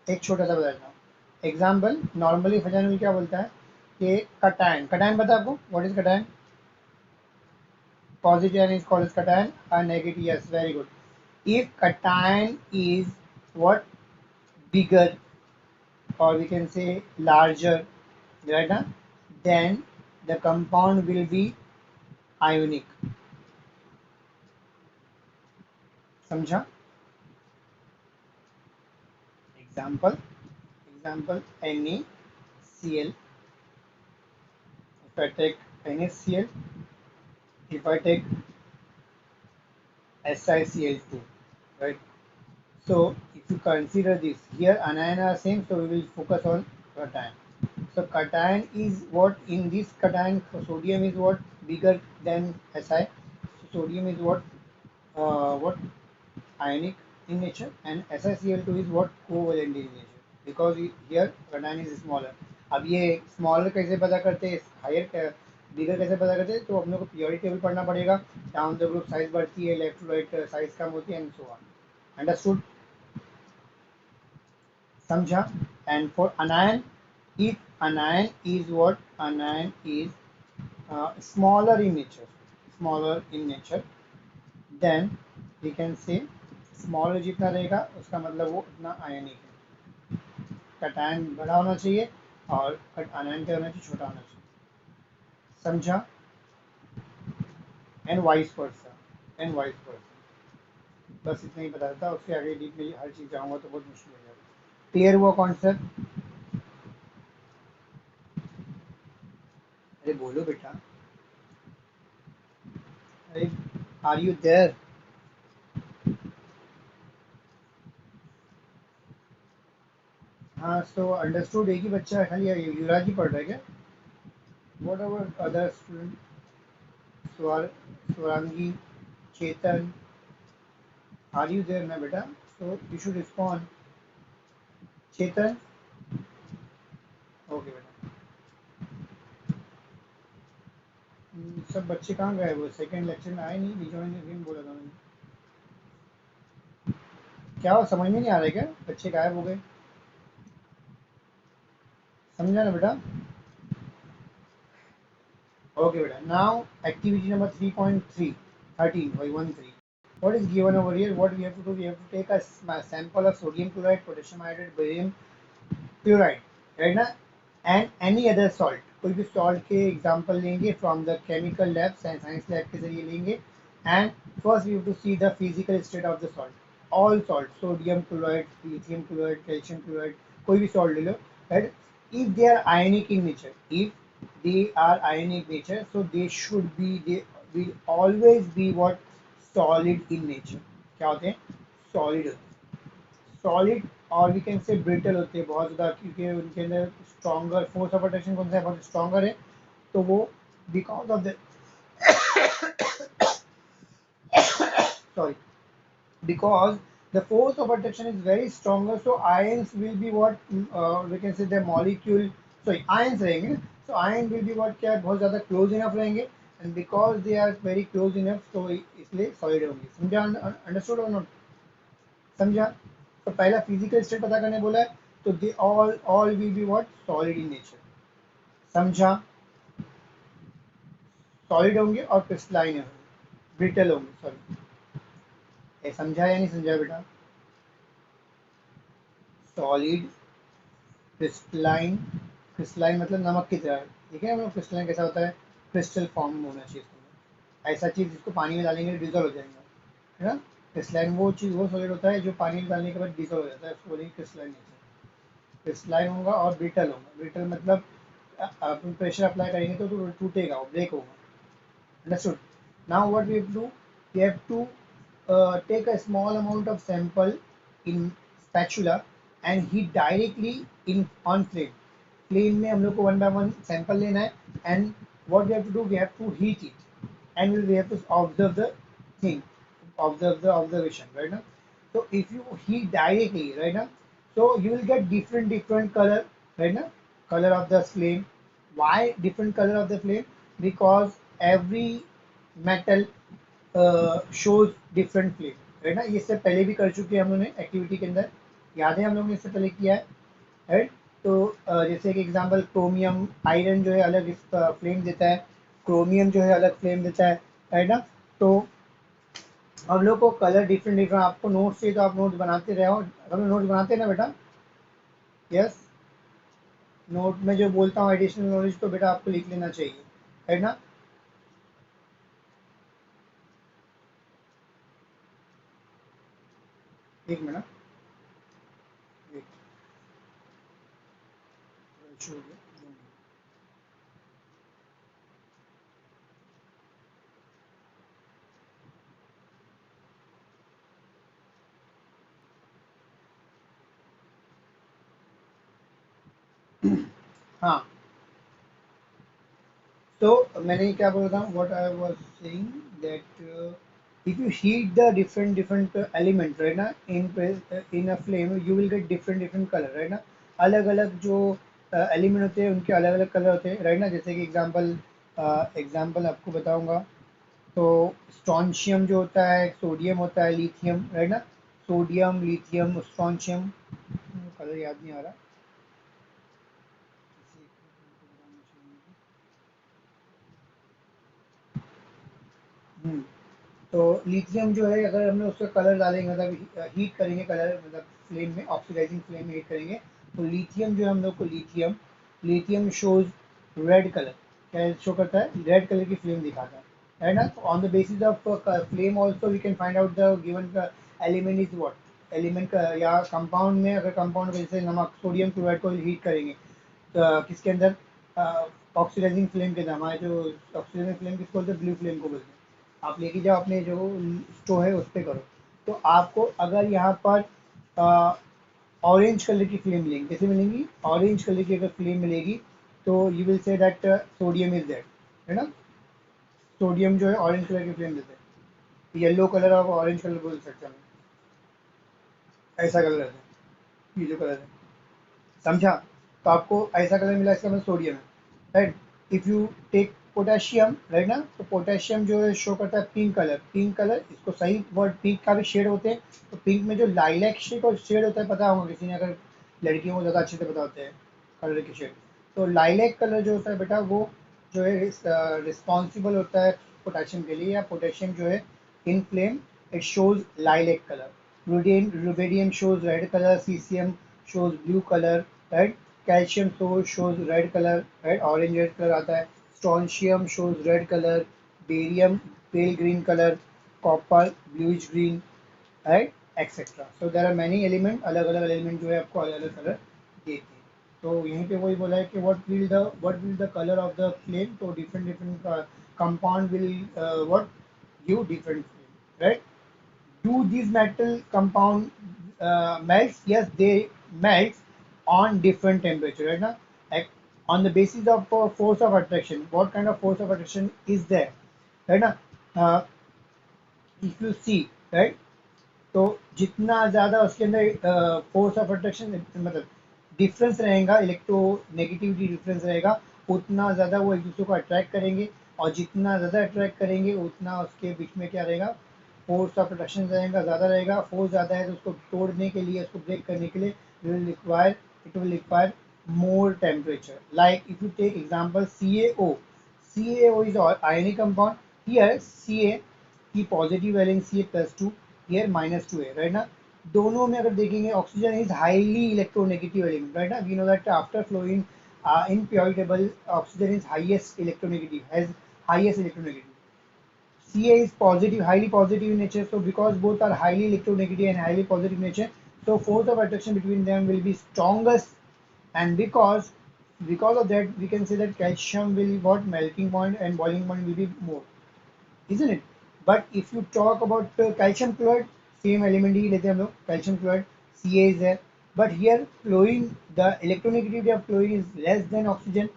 एक छोटा सा बताता हूँ एग्जाम्पल। नॉर्मली फजाइन रूल क्या बोलता है कि कटायन, कटायन पता है आपको? What is cation? Positive ion is called as cation, and negative, yes, very good. If cation is what, bigger, or we can say larger, right now, then the compound will be ionic. समझा? Example, example NaCl. If I take NaCl, if I take SiCl2, right? So if you consider this here, anion are same, so we will focus on cation. So cation is what, in this cation sodium is what, bigger than Si. So sodium is what ionic in nature, and SiCl2 is what covalent in nature, because here cation is smaller. अब ये smaller कैसे पता करते हैं, higher बिगर कैसे पता करते हैं? तो हम लोग को पीरियोडिक टेबल पढ़ना पड़ेगा। डाउन द ग्रुप साइज बढ़ती है, लेफ्ट टू राइट साइज कम होती है, एंड सो ऑन। अंडरस्टूड? समझा? And for anion, if anion is what, anion is smaller in nature, smaller in nature, then we can say smaller जितना रहेगा उसका मतलब वो उतना आयनिक है। कटायन बड़ा होना चाहिए और आयन क्या होना चाहिए, छोटा होना चाहिए। समझा? And vice versa, and vice versa. बस इतना ही बता देता, उसके आगे डीप में हर चीज़ जाऊँगा तो बहुत मुश्किल हो जाएगा। क्लियर हुआ कॉन्सेप्ट? अरे बोलो बेटा, अरे आर यू देयर? हाँ, सो अंडरस्टूड एक ही बच्चा है खाली, युवराज ही पढ़ रहा है क्या? What about other student? स्वर, स्वरांगी, चेतन, आर यू देयर ना बेटा? So you should respond. Chetan, okay बेटा। सब बच्चे कहाँ गए? वो सेकंड लेक्चर में आए नहीं, रिजॉइन अगेन बोला था मैंने। क्या हो, समझ में नहीं आ रहा है क्या? बच्चे गायब हो गए, समझा ना बेटा? ओके बेटा, now activity number 3.3, 13 by 13. What is given over here? What we have to do? We have to take a sample of sodium chloride, potassium iodide, barium chloride, right ना? एंड एनी अदर सॉल्ट, कोई भी salt के example लेंगे from the chemical lab, science lab के जरिए लेंगे। And first we have to see the physical state of the salt. All salt, sodium chloride, lithium chloride, calcium chloride, कोई भी salt ले लो, right? If they are ionic in nature, if they are ionic nature, so they should be, they will always be what, solid in nature. क्या होते हैं? Solid होते हैं। Solid और वी कैन से ब्रिटल होते हैं बहुत ज़्यादा, क्योंकि उनके अंदर स्ट्रॉन्गर फोर्स ऑफ अट्रैक्शन कौन सा है, बहुत स्ट्रॉन्गर है। तो वो because of the, sorry, because the force of attraction is very stronger, so ions will be what, we can say the molecule, sorry ions रहेंगे ना, so ion will be what, क्या बहुत ज़्यादा close enough रहेंगे, and because they are very close enough, तो इसलिए solid होंगे। समझा? अंडरस्टूड और नॉट? समझा? तो पहला फिजिकल स्टेट पता करने बोला है, तो they all will be what, solid in nature. समझा? सॉलिड होंगे और क्रिस्टलाइन होंगे, ब्रिटल होंगे, सॉरी। ये समझा या नहीं समझा बेटा? सॉलिड, क्रिस्टलाइन क्रिस्टलाइन मतलब नमक की तरह, ठीक है ना। क्रिस्टलाइन कैसा होता है, क्रिस्टल फॉर्म होना चाहिए इसको, ऐसा चीज़ जिसको पानी में डालेंगे डिजोल्व हो जाएगा, है ना। क्रिस्टलाइन वो चीज़, वो सॉलिड होता है जो पानी में डालने के बाद डिजोल्व हो जाता है, उसको बोलेंगे क्रिस्टलाइन नेचर। क्रिस्टलाइन होगा और ब्रिटल होगा। ब्रिटल मतलब आप प्रेशर अप्लाई करेंगे तो टूटेगा, वो ब्रेक होगा। Understood. Now what we have to do? We have to take a small amount of sample in spatula and heat directly in on flame. Flame में हम लोग को one by one sample लेना है, and what we have to do? We have to heat it, and we have to observe the thing, observe the observation, right now. So if you heat directly, right now, so you will get different color, right now, color of the flame. Why different color of the flame? Because every metal shows different flame, है ना। ये इससे पहले भी कर चुके हैं हम लोगों ने एक्टिविटी के अंदर, याद है हम लोगों ने इससे पहले किया है, राइट। तो जैसे कि एग्जांपल क्रोमियम, आयरन जो है अलग फ्लेम देता है, क्रोमियम जो है अलग फ्लेम देता है, राइट ना। तो हम लोग को कलर डिफरेंट डिफरेंट, आपको नोट्स चाहिए तो आप नोट्स बनाते रहो, हम लोग नोट्स बनाते हैं ना बेटा। यस, नोट में जो बोलता हूँ एडिशनल नॉलेज तो बेटा आपको लिख लेना चाहिए, है ना। एक मिनट, एक इशू हो गया। हाँ, तो मैंने क्या बोला था, what I was saying that if you heat the different different element, right ना, in a flame you will get different different colour, right ना। अलग अलग जो एलिमेंट होते हैं उनके अलग अलग कलर होते हैं, राइट ना। जैसे कि एग्जांपल आपको बताऊंगा, तो स्ट्रॉन्शियम जो होता है, सोडियम होता है, लिथियम, राइट ना। सोडियम, लिथियम, स्ट्रॉन्शियम, कलर याद नहीं आ रहा। हम्म, तो लिथियम जो है अगर हमने उसका कलर डालेंगे, मतलब हीट करेंगे, कलर मतलब फ्लेम में, ऑक्सीडाइजिंग फ्लेम में हीट करेंगे, तो लिथियम जो है हम लोग को lithium, lithium shows red colour, क्या शो करता है, रेड कलर की फ्लेम दिखाता है ना। On the basis of flame also we can find out the given element is what element या कंपाउंड में, अगर कंपाउंड को जैसे नमक, सोडियम क्लोराइड को हीट करेंगे तो किसके अंदर, ऑक्सीडाइजिंग फ्लेम के अंदर, हमारे जो ऑक्सीडाइजिंग फ्लेम किसको बोलते हैं, ब्लू फ्लेम को बोलते हैं। आप लेके जाओ अपने जो स्टोव है उस पर करो, तो आपको अगर यहाँ पर ऑरेंज कलर की फ्लेम मिलेंगी, कैसे मिलेंगी, ऑरेंज कलर की अगर फ्लेम मिलेगी तो you will see that sodium is there, है ना। सोडियम जो है ऑरेंज कलर की फ्लेम देते हैं, येलो कलर आप ऑरेंज कलर बोल सकते हैं, ऐसा कलर रहता है, ये जो कलर है, समझा। तो आपको ऐसा कलर मिला, इसका मतलब सोडियम है, right. If you take potassium, right ना, तो पोटेशियम जो है शो करता है पिंक कलर, पिंक कलर, इसको सही वर्ड, पिंक का भी शेड होते हैं। तो पिंक में जो लाइलैक शेड और शेड होता है, पता होगा किसी ने, अगर लड़कियों को ज़्यादा अच्छे से पता होते हैं कलर के शेड। तो लाइलैक कलर जो होता है बेटा, वो जो है रिस्पॉन्सिबल होता है पोटेशियम के लिए, या पोटेशियम जो है in flame it shows lilac colour, rubidium shows red color, cesium shows blue color, right? Calcium shows red color, right? Orange red color आता है. Strontium shows red color, barium pale green color, copper bluish green, right? Etc. So there are many element, अलग अलग element जो है आपको अलग अलग colour देते हैं। तो यहीं पे वही बोला है कि what will the color of the flame, तो different different compound will what give different flame, right? Do these metal compound melts? Yes, they melt on different temperature, right now. Like, on the basis of force of attraction, what kind of force of attraction is there, right now? If you see, right, तो जितना ज़्यादा उसके अंदर force of attraction, मतलब difference रहेगा, electro negativity difference रहेगा, उतना ज़्यादा वो एक दूसरे को अट्रैक्ट करेंगे, और जितना ज़्यादा अट्रैक्ट करेंगे उतना उसके बीच में क्या रहेगा, फोर्स ऑफ अट्रैक्शन रहेगा, ज़्यादा रहेगा। फोर्स ज़्यादा है तो उसको तोड़ने के लिए, उसको ब्रेक करने के लिए it will require more temperature. Like if you take example CaO, CaO is ionic compound. Here Ca की positive valence Ca plus two, here minus two है, राइट ना। दोनों में अगर देखेंगे oxygen is highly electronegative element, right ना। We know that after flowing in periodic table, oxygen is highest electronegative, has highest electronegativity. Ca is positive, highly positive in nature. So because both are highly electronegative and highly positive in nature, so force of attraction between them will be strongest. And because of that, we can say that calcium will what melting point and boiling point will be more, isn't it? But if you talk about calcium chloride, same element ही लेते हैं हम लोग, calcium chloride, Ca is there, but here chlorine, the electronegativity of chlorine is less than oxygen,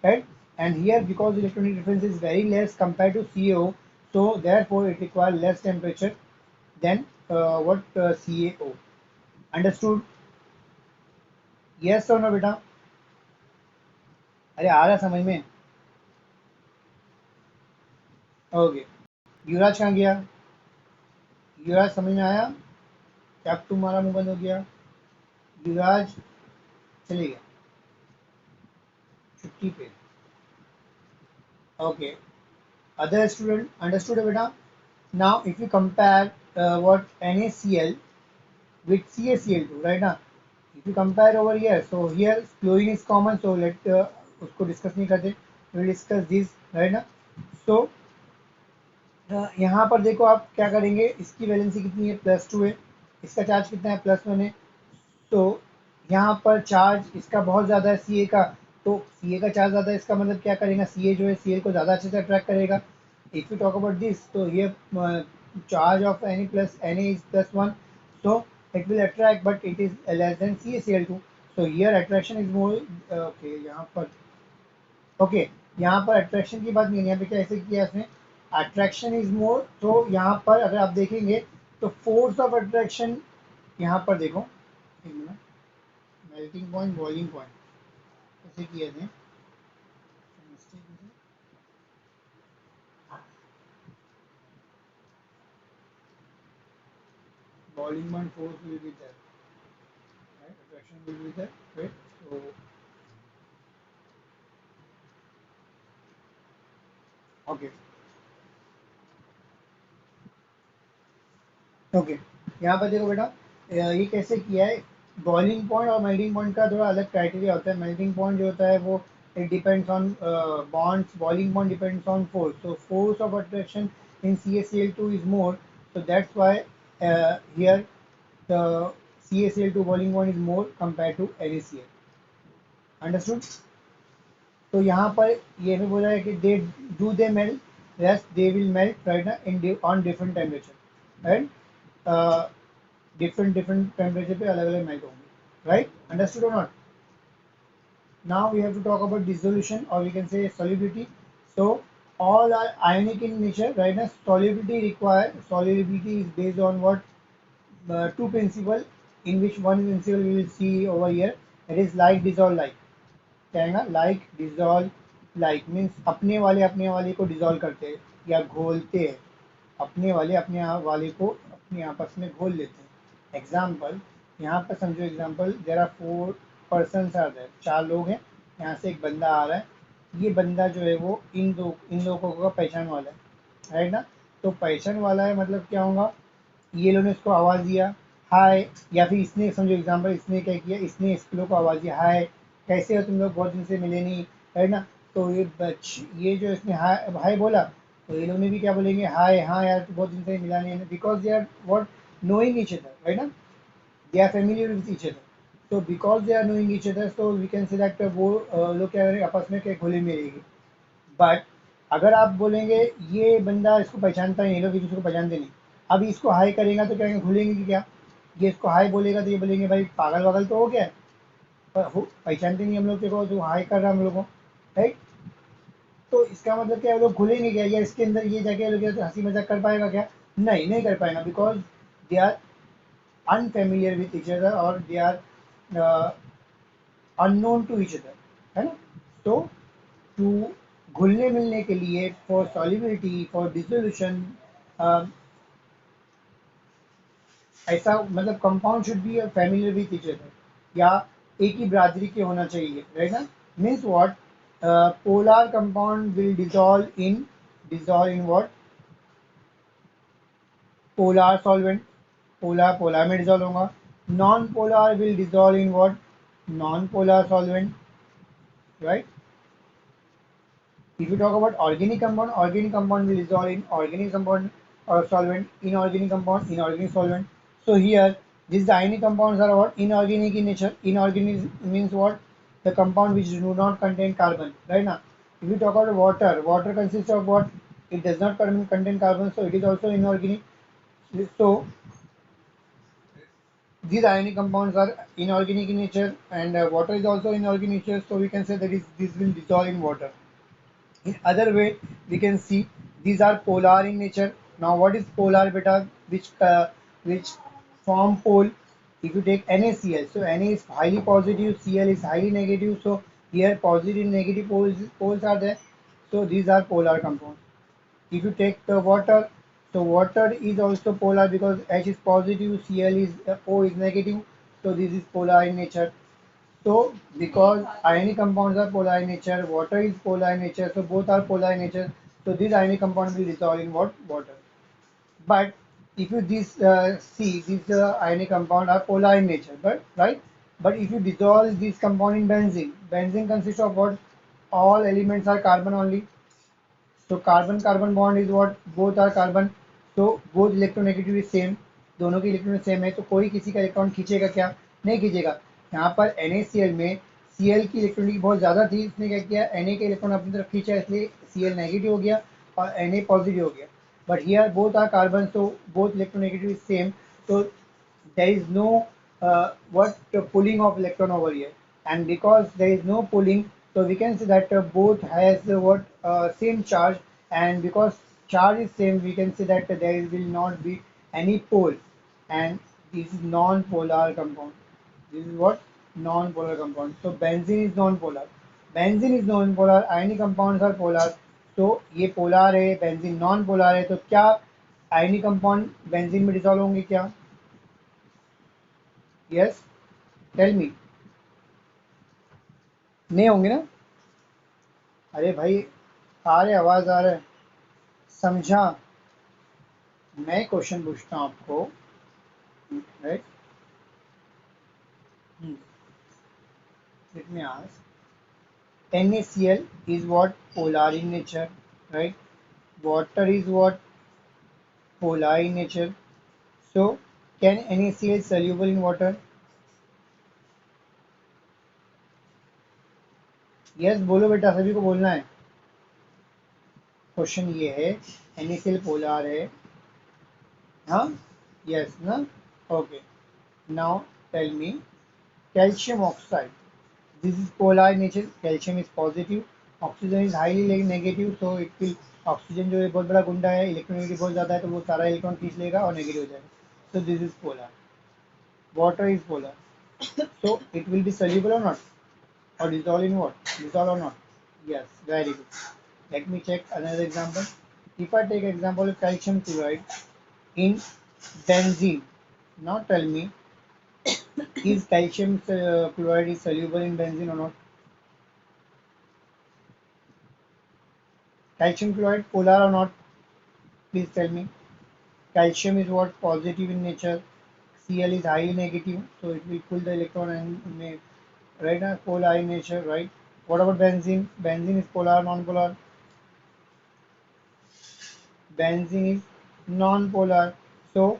right? And here because electronic difference is very less compared to CaO, so therefore it requires less temperature than CaO. Understood? Yes or no बेटा? अरे आ रहा समझ में? Okay, युवराज कहाँ गया? युवराज समझ में आया? क्या अब तुम्हारा मुंह बंद हो गया? युवराज चले गया छुट्टी पे. ओके, अदर स्टूडेंट अंडरस्टूड है बेटा? Now if you compare what NaCl with CaCl2, right now if you compare over here, so here chlorine is common, so let उसको डिस्कस नहीं करते, we'll discuss this right now. So यहाँ पर देखो आप क्या करेंगे, इसकी वैलेंसी कितनी है, +2 है, इसका चार्ज कितना है, +1 है. तो यहाँ पर चार्ज इसका बहुत ज़्यादा है Ca का, तो Ca का चार्ज ज़्यादा है, इसका मतलब क्या करेगा, Ca जो है Cl को ज़्यादा अच्छे से अट्रैक्ट करेगा. If you talk about this, तो ये charge of Na is +1, so it will attract, but it is less than CaCl2. So here attraction is more. Okay, यहाँ पर ओके, यहाँ पर अट्रैक्शन की बात नहीं है, यहाँ पे क्या ऐसे किया इसने, अट्रैक्शन इज मोर. तो यहाँ पर अगर आप देखेंगे तो फोर्स ऑफ अट्रैक्शन, यहाँ पर देखो एक minute, melting point boiling point ऐसे किए थे. Boiling point force will be there, right, attraction will be there, right. So okay okay, यहाँ पर देखो बेटा, ये कैसे किया है, बॉइलिंग पॉइंट और मेल्टिंग पॉइंट का थोड़ा अलग क्राइटेरिया होता है. मेल्टिंग पॉइंट जो होता है वो it depends on bonds, boiling point depends on force. So force of attraction in CaCl2 is more, so that's why here the CaCl2 boiling point is more compared to NaCl. Understood? तो यहाँ पर ये भी बोला है कि they melt, yes they will melt right ना in on different temperature, right, different different temperature पे अलग अलग मेल्ट होंगे, राइट. अंडरस्टूड और not? Now we have to talk about dissolution और we can say solubility. So all are ionic in nature, right now solubility is based on what two principle, in which one principle we will see over here, that is like dissolve like. क्या आएगा, like dissolve like means अपने वाले को dissolve करते हैं या घोलते हैं, अपने वाले को अपने आपस में घोल लेते हैं. एग्जाम्पल यहाँ पर समझो, example there are 4 persons are there, 4 लोग हैं, यहाँ से एक बंदा आ रहा है, ये बंदा जो है वो इन लोगों का पहचान वाला है, राइट ना. तो पहचान वाला है मतलब क्या होगा, ये लोगों ने इसको आवाज़ दिया हाय, या फिर इसने समझो एग्जाम्पल, इसने क्या किया, इसने इस लोग को आवाज़ दिया हाय कैसे हो तुम लोग, बहुत दिन से मिले नहीं, है ना. तो ये जो इसने हाय हाय बोला, तो ये लोग ने भी क्या बोलेंगे, हाय हाँ यार बहुत दिन से मिला नहीं है, because they are what knowing each other, right ना, they are familiar with each other. तो because they are knowing each other, so we can say that वो लोग क्या करेंगे, आपस में क्या घुले मिलेंगे. बट अगर आप बोलेंगे ये बंदा इसको पहचानता नहीं, ये लोग एक दूसरे को पहचानते नहीं, अभी इसको हाई करेगा तो क्या घुलेंगे कि क्या, ये इसको हाई बोलेगा तो ये बोलेंगे भाई पागल वागल तो हो गया है, पहचानते नहीं हम लोग देखो, तो हाई कर रहा हम लोग को, राइट. तो इसका मतलब क्या है, वो लोग घुलेंगे क्या, या इसके अंदर ये जाके लोग हंसी मजाक कर पाएगा क्या, नहीं नहीं कर पाएगा, because they are unfamiliar with each other और they are unknown to each other, है ना. तो टू घुलने मिलने के लिए, फॉर सॉल्युबिलिटी, फॉर डिसोल्यूशन, ऐसा मतलब compound should be familiar with each other, या एक ही बिरादरी के होना चाहिए, राइट ना. Means what, polar compound will dissolve in what, polar solvent, polar polar में डिजॉल्व होगा. Non polar will dissolve in what, non polar solvent, right? If you talk about organic compound will dissolve in organic compound or solvent, inorganic solvent. So here, these ionic compounds are what? Inorganic in nature. Inorganic means what? The compound which do not contain carbon, right now. If you talk about water consists of what? It does not contain carbon, so it is also inorganic. So these ionic compounds are inorganic in nature, and water is also inorganic in nature. So we can say that this will dissolve in water. In other way, we can see these are polar in nature. Now, what is polar beta? Which form pole? If you take NaCl, so Na is highly positive, Cl is highly negative. So here positive and negative poles are there. So these are polar compounds. If you take the water, so water is also polar because H is positive, Cl is O is negative. So this is polar in nature. So, because ionic compounds are polar in nature, water is polar in nature, so both are polar in nature. So, these ionic compounds will dissolve in what? Water. But if you see these ionic compounds are polar in nature, but right? But if you dissolve this compound in benzene consists of what? All elements are carbon only. So carbon carbon bond is what both are carbon तो both electronegative is same दोनों के electron same है तो कोई किसी का electron खींचेगा क्या नहीं खींचेगा यहाँ पर NaCl में Cl की इलेक्ट्रॉनिक बहुत ज़्यादा थी इसने क्या किया Na के इलेक्ट्रॉन अपनी तरफ खींचा इसलिए Cl नेगेटिव हो गया और Na पॉजिटिव हो गया but here both are carbon तो बोथ इलेक्ट्रोनेगेटिव इज सेम तो there is no what pulling of electron over here and because there is no pulling so we can say that both has what same charge and because charge is same we can say that there will not be any pole and this is non-polar compound this is what non-polar compound so benzene is non-polar ionic compounds are polar तो ये polar है benzene non polar है तो क्या ionic compound benzene में dissolve होंगे क्या yes tell me नहीं होंगे ना अरे भाई आ रहे आवाज आ रहा है समझा मैं क्वेश्चन पूछता हूँ आपको right let me ask NaCl is what polar in nature right water is what polar in nature so can NaCl soluble in water yes बोलो बेटा सभी को बोलना है क्वेश्चन ये है NaCl पोलर है हाँ यस ना okay now tell me calcium oxide this is polar in nature calcium is positive oxygen is highly negative so it will oxygen जो है बहुत बड़ा गुंडा है इलेक्ट्रोनेगेटिव बहुत ज़्यादा है तो वो सारा इलेक्ट्रॉन खींच लेगा और नेगेटिव हो जाएगा so this is polar water is polar so it will be soluble or not or dissolve in what dissolve or not yes very good let me check another example if I take example of calcium chloride in benzene now tell me is calcium chloride is soluble in benzene or not? Calcium chloride polar or not? Please tell me. Calcium is what positive in nature. Cl is highly negative, so it will pull the electron and may right now polar in nature, right? What about benzene? Benzene is polar, non-polar. Benzene is non-polar. So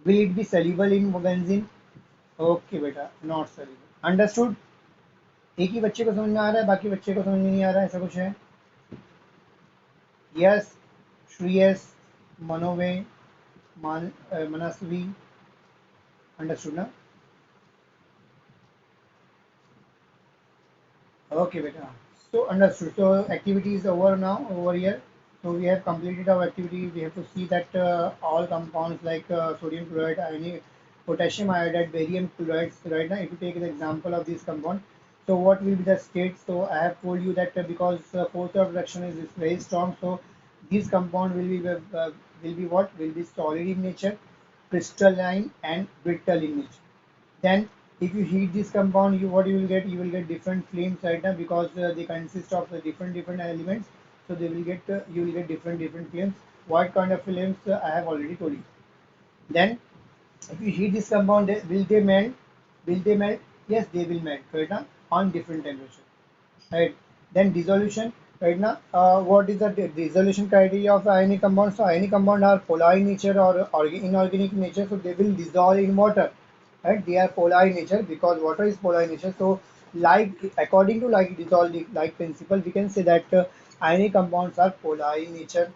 will it be soluble in benzene? Okay, beta, not soluble. Understood? एक ही बच्चे को समझ में आ रहा है बाकी बच्चे को समझ में नहीं आ रहा है ऐसा कुछ है यस श्रेयस मनोवे मनस्वी अंडरस्टूड ना okay beta so understood so activity is over now over here so we have completed our activity we have to see that all compounds like sodium chloride ionic potassium iodide barium chlorides right now if you take the example of this compound so what will be the state so I have told you that because force of reduction is very strong so this compound will be what will be solid in nature crystalline and brittle in nature then if you heat this compound you what you will get different flames right now because they consist of different elements so they will get you will get different flames what kind of flames I have already told you then if you heat this compound will they melt yes they will melt right now on different temperature right? Then dissolution, right now, what is the dissolution criteria of ionic compound? So ionic compound are polar in nature or inorganic in nature, so they will dissolve in water, right? They are polar in nature because water is polar in nature. So like according to like dissolve like principle, we can say that ionic compounds are polar in nature.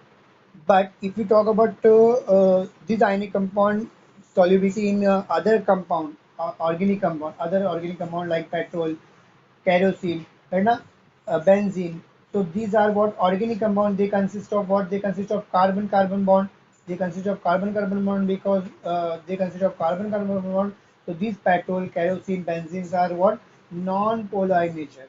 But if we talk about this ionic compound solubility in other compound, organic compound, other organic compound like petrol, kerosene, right now, benzene. So these are what organic compound. They consist of what? They consist of carbon-carbon bond. They consist of carbon-carbon bond because they consist of carbon-carbon bond. So these petrol, kerosene, benzenes are what? Non-polar in nature.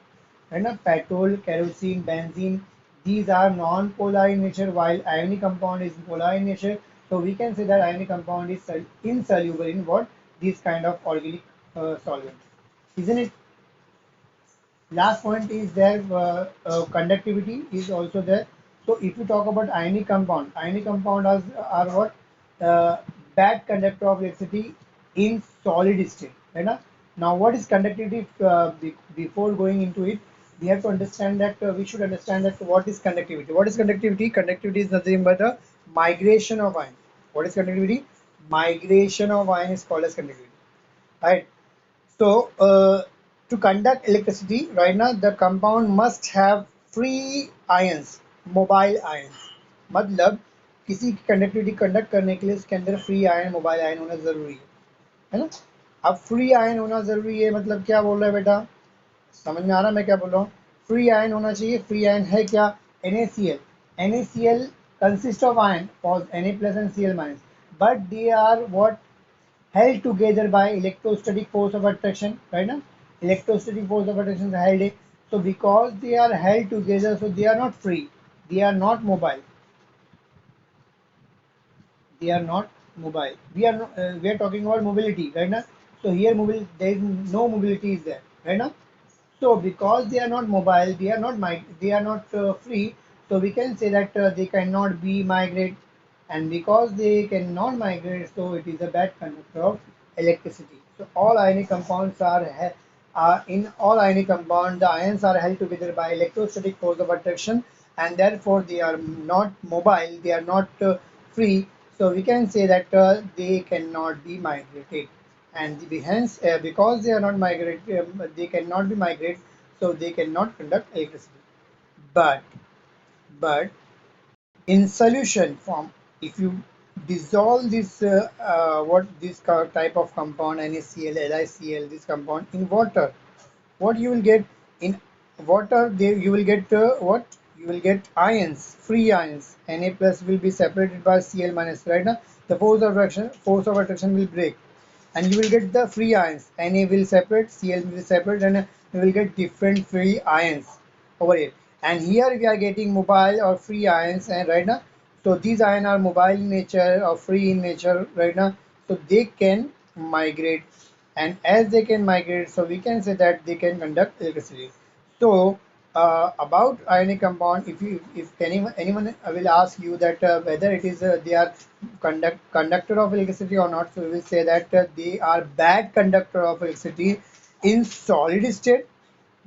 Right now, petrol, kerosene, benzene. These are non-polar in nature, while ionic compound is polar in nature. So we can say that ionic compound is insoluble in what? These kind of organic solvents, isn't it? Last point is there, conductivity is also there. So if you talk about ionic compound are what? Bad conductor of electricity in solid state, right? Now what is conductivity? Before going into it, we have to understand that we should understand that what is conductivity. What is conductivity? Conductivity is nothing but a migration of ion. What is conductivity? Migration of ion is called as conductivity, right? So, to conduct electricity, right now the compound must have free ions, mobile ions. मतलब किसी की conductivity conduct करने के लिए उसके अंदर free ion mobile ion होना जरूरी है ना? अब फ्री आयन होना जरूरी है मतलब क्या बोल रहा है बेटा? समझ में आ रहा है मैं क्या बोल रहा हूँ? फ्री आयन होना चाहिए. फ्री आयन है क्या? NaCl. NaCl consists of ion, Na plus and Cl minus, but they are what? Held together by electrostatic force of attraction, right now? Electrostatic force of attraction is held. So because they are held together, so they are not free, they are not mobile, they are not mobile. We are talking about mobility, right now? So here mobility, there is no mobility is there, right now? So because they are not mobile, they are not free. So we can say that they cannot be migrate, and because they cannot migrate, so it is a bad conductor of electricity. So all ionic compounds are in all ionic compound the ions are held together by electrostatic force of attraction, and therefore they are not mobile. They are not free. So we can say that they cannot be migrated, and hence because they are not migrate they cannot be migrate, so they cannot conduct electricity. But but in solution form, if you dissolve this what this type of compound NaCl, LiCl, this compound in water, what you will get in water? You will get what? You will get ions, free ions. Na plus will be separated by Cl minus, right now the force of attraction will break, and you will get the free ions. Na will separate, Cl will separate, and you will get different free ions over here. And here we are getting mobile or free ions, and right now, so these ions are mobile in nature or free in nature, right now. So they can migrate, and as they can migrate, so we can say that they can conduct electricity. So about ionic compound, if anyone will ask you that whether it is they are conductor of electricity or not, so we will say that they are bad conductor of electricity in solid state,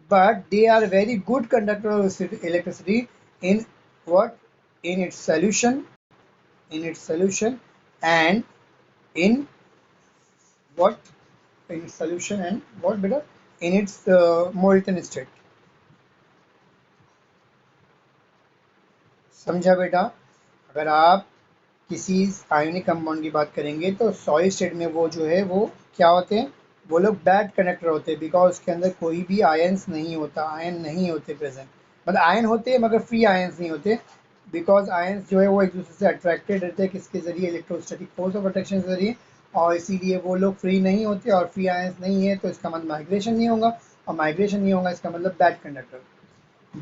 but they are very good conductor of electricity in what? In its solution, and in what? In its solution and what better? In its molten state. समझा बेटा? अगर आप किसी ionic compound की बात करेंगे तो solid state में वो जो है वो क्या होते हैं? वो लोग बैड कंडक्टर होते हैं बिकॉज उसके अंदर कोई भी आयंस नहीं होता, आयन नहीं होते प्रेजेंट. मतलब आयन होते हैं मगर फ्री आयंस नहीं होते, बिकॉज आयंस जो है वो एक दूसरे से अट्रैक्टेड रहते हैं किसके जरिए? इलेक्ट्रोस्टैटिक फोर्स ऑफ अट्रैक्शन के जरिए, और इसीलिए वो लोग फ्री नहीं होते, और फ्री आयंस नहीं है तो इसका मतलब माइग्रेशन नहीं होगा, और माइग्रेशन नहीं होगा इसका मतलब bad conductor.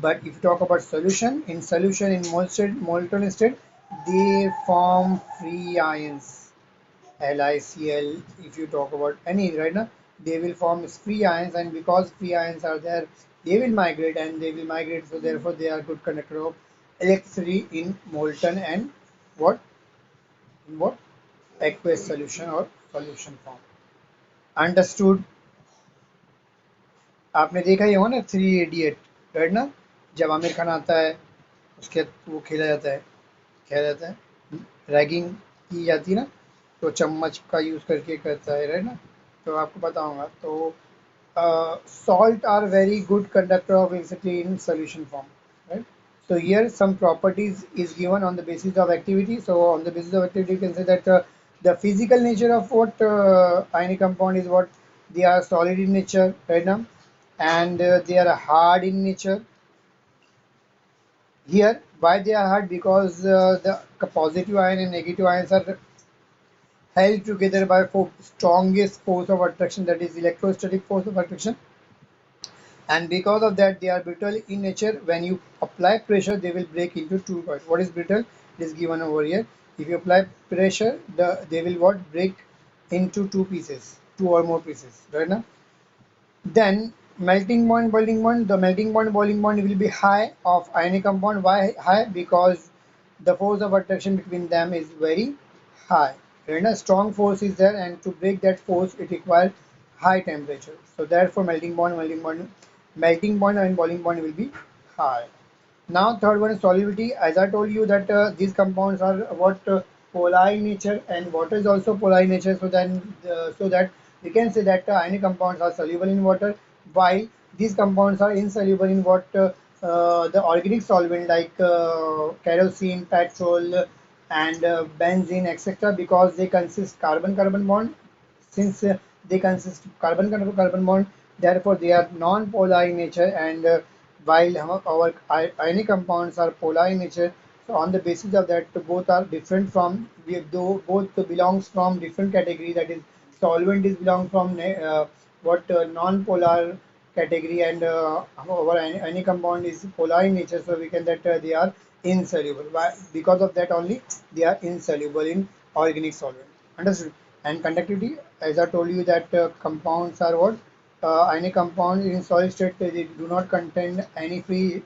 But if you talk about solution, in molten state, they form free ions, LiCl. If you talk about any right now, they will form free ions, and because free ions are there, they will migrate, and they will migrate. So therefore, they are good conductor of electricity in molten and what? In what? Aqueous solution or solution form. Understood? आपने देखा ही होगा ना three idiot, right ना। जब आमिर खान आता है उसके वो खेला जाता है, रैगिंग की जाती है ना, तो चम्मच का यूज़ करके करता है, राइट ना। तो आपको पता होगा। तो salt are very good conductor of electricity in solution form, right? So here some properties is given on the basis of activity. So on the basis of activity, you can say that the physical nature of what ionic compound is what they are solid in nature, right now, and they are hard in nature. Here, why they are hard? Because the positive ion and negative ions are held together by strongest force of attraction, that is electrostatic force of attraction, and because of that they are brittle in nature. When you apply pressure they will break into two parts. What is brittle? It is given over here. If you apply pressure, they will what break into two pieces, two or more pieces, right now. Then melting point, boiling point. The melting point, boiling point will be high of ionic compound. Why high? Because the force of attraction between them is very high. When a strong force is there, and to break that force, it requires high temperature. So therefore, melting point and boiling point will be high. Now third one is solubility. As I told you that these compounds are what polar in nature, and water is also polar in nature. So then so that we can say that ionic compounds are soluble in water, while these compounds are insoluble in what the organic solvent like kerosene, petrol, and benzene, etc. Because they consist carbon-carbon bond. Since they consist carbon-carbon bond, therefore they are non-polar in nature, and while our ionic compounds are polar in nature. So on the basis of that, both are different from, though both belongs from different category. That is, solvent is belong from what non-polar category, and our ionic compound is polar in nature. So we can that they are insoluble. Why? Because of that only they are insoluble in organic solvent. Understood? And conductivity, as I told you that compounds are what ionic compounds in solid state, they do not contain any free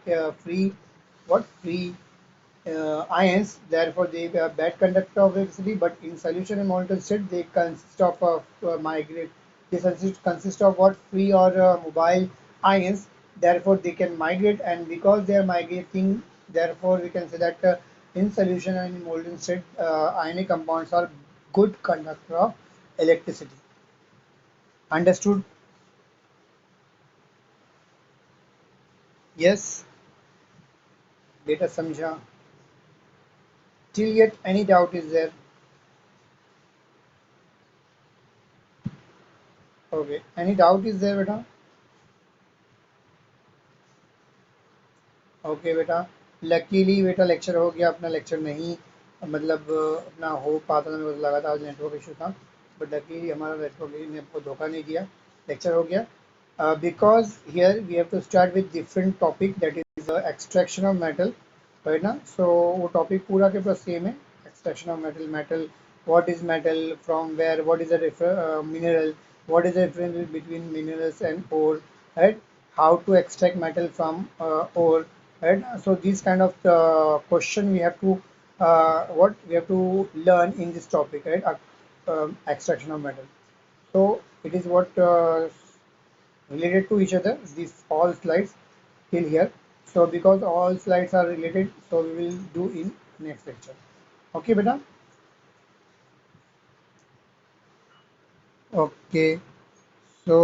ions. Therefore they are bad conductor of electricity. But in solution and molten state they consist of migrate. They consist of what free or mobile ions. Therefore they can migrate, and because they are migrating, therefore we can say that in solution and in molten state ionic compounds are good conductor of electricity. Understood? Yes. बेटा समझा? Till yet any doubt is there? Okay, any doubt is there बेटा? Okay बेटा, luckily बेटा lecture हो गया अपना। Lecture नहीं मतलब अपना हो पाता था, मेरे को लगा था आज नेटवर्क इशू था, बट लकीली हमारा नेटवर्क ने आपको धोखा नहीं दिया, लेक्चर हो गया। Because here we have to start with different topic, that is extraction of metal, right ना। सो वो टॉपिक पूरा के पूरा सेम है, extraction of metal, metal what is metal, from where, what is the mineral, what is the difference between minerals and ore, right? How to extract metal from ore, right? So these kind of question we have to what we have to learn in this topic, right? Extraction of metal. So it is what related to each other, these all slides till here. So because all slides are related, so we will do in next lecture. Okay beta? Okay, so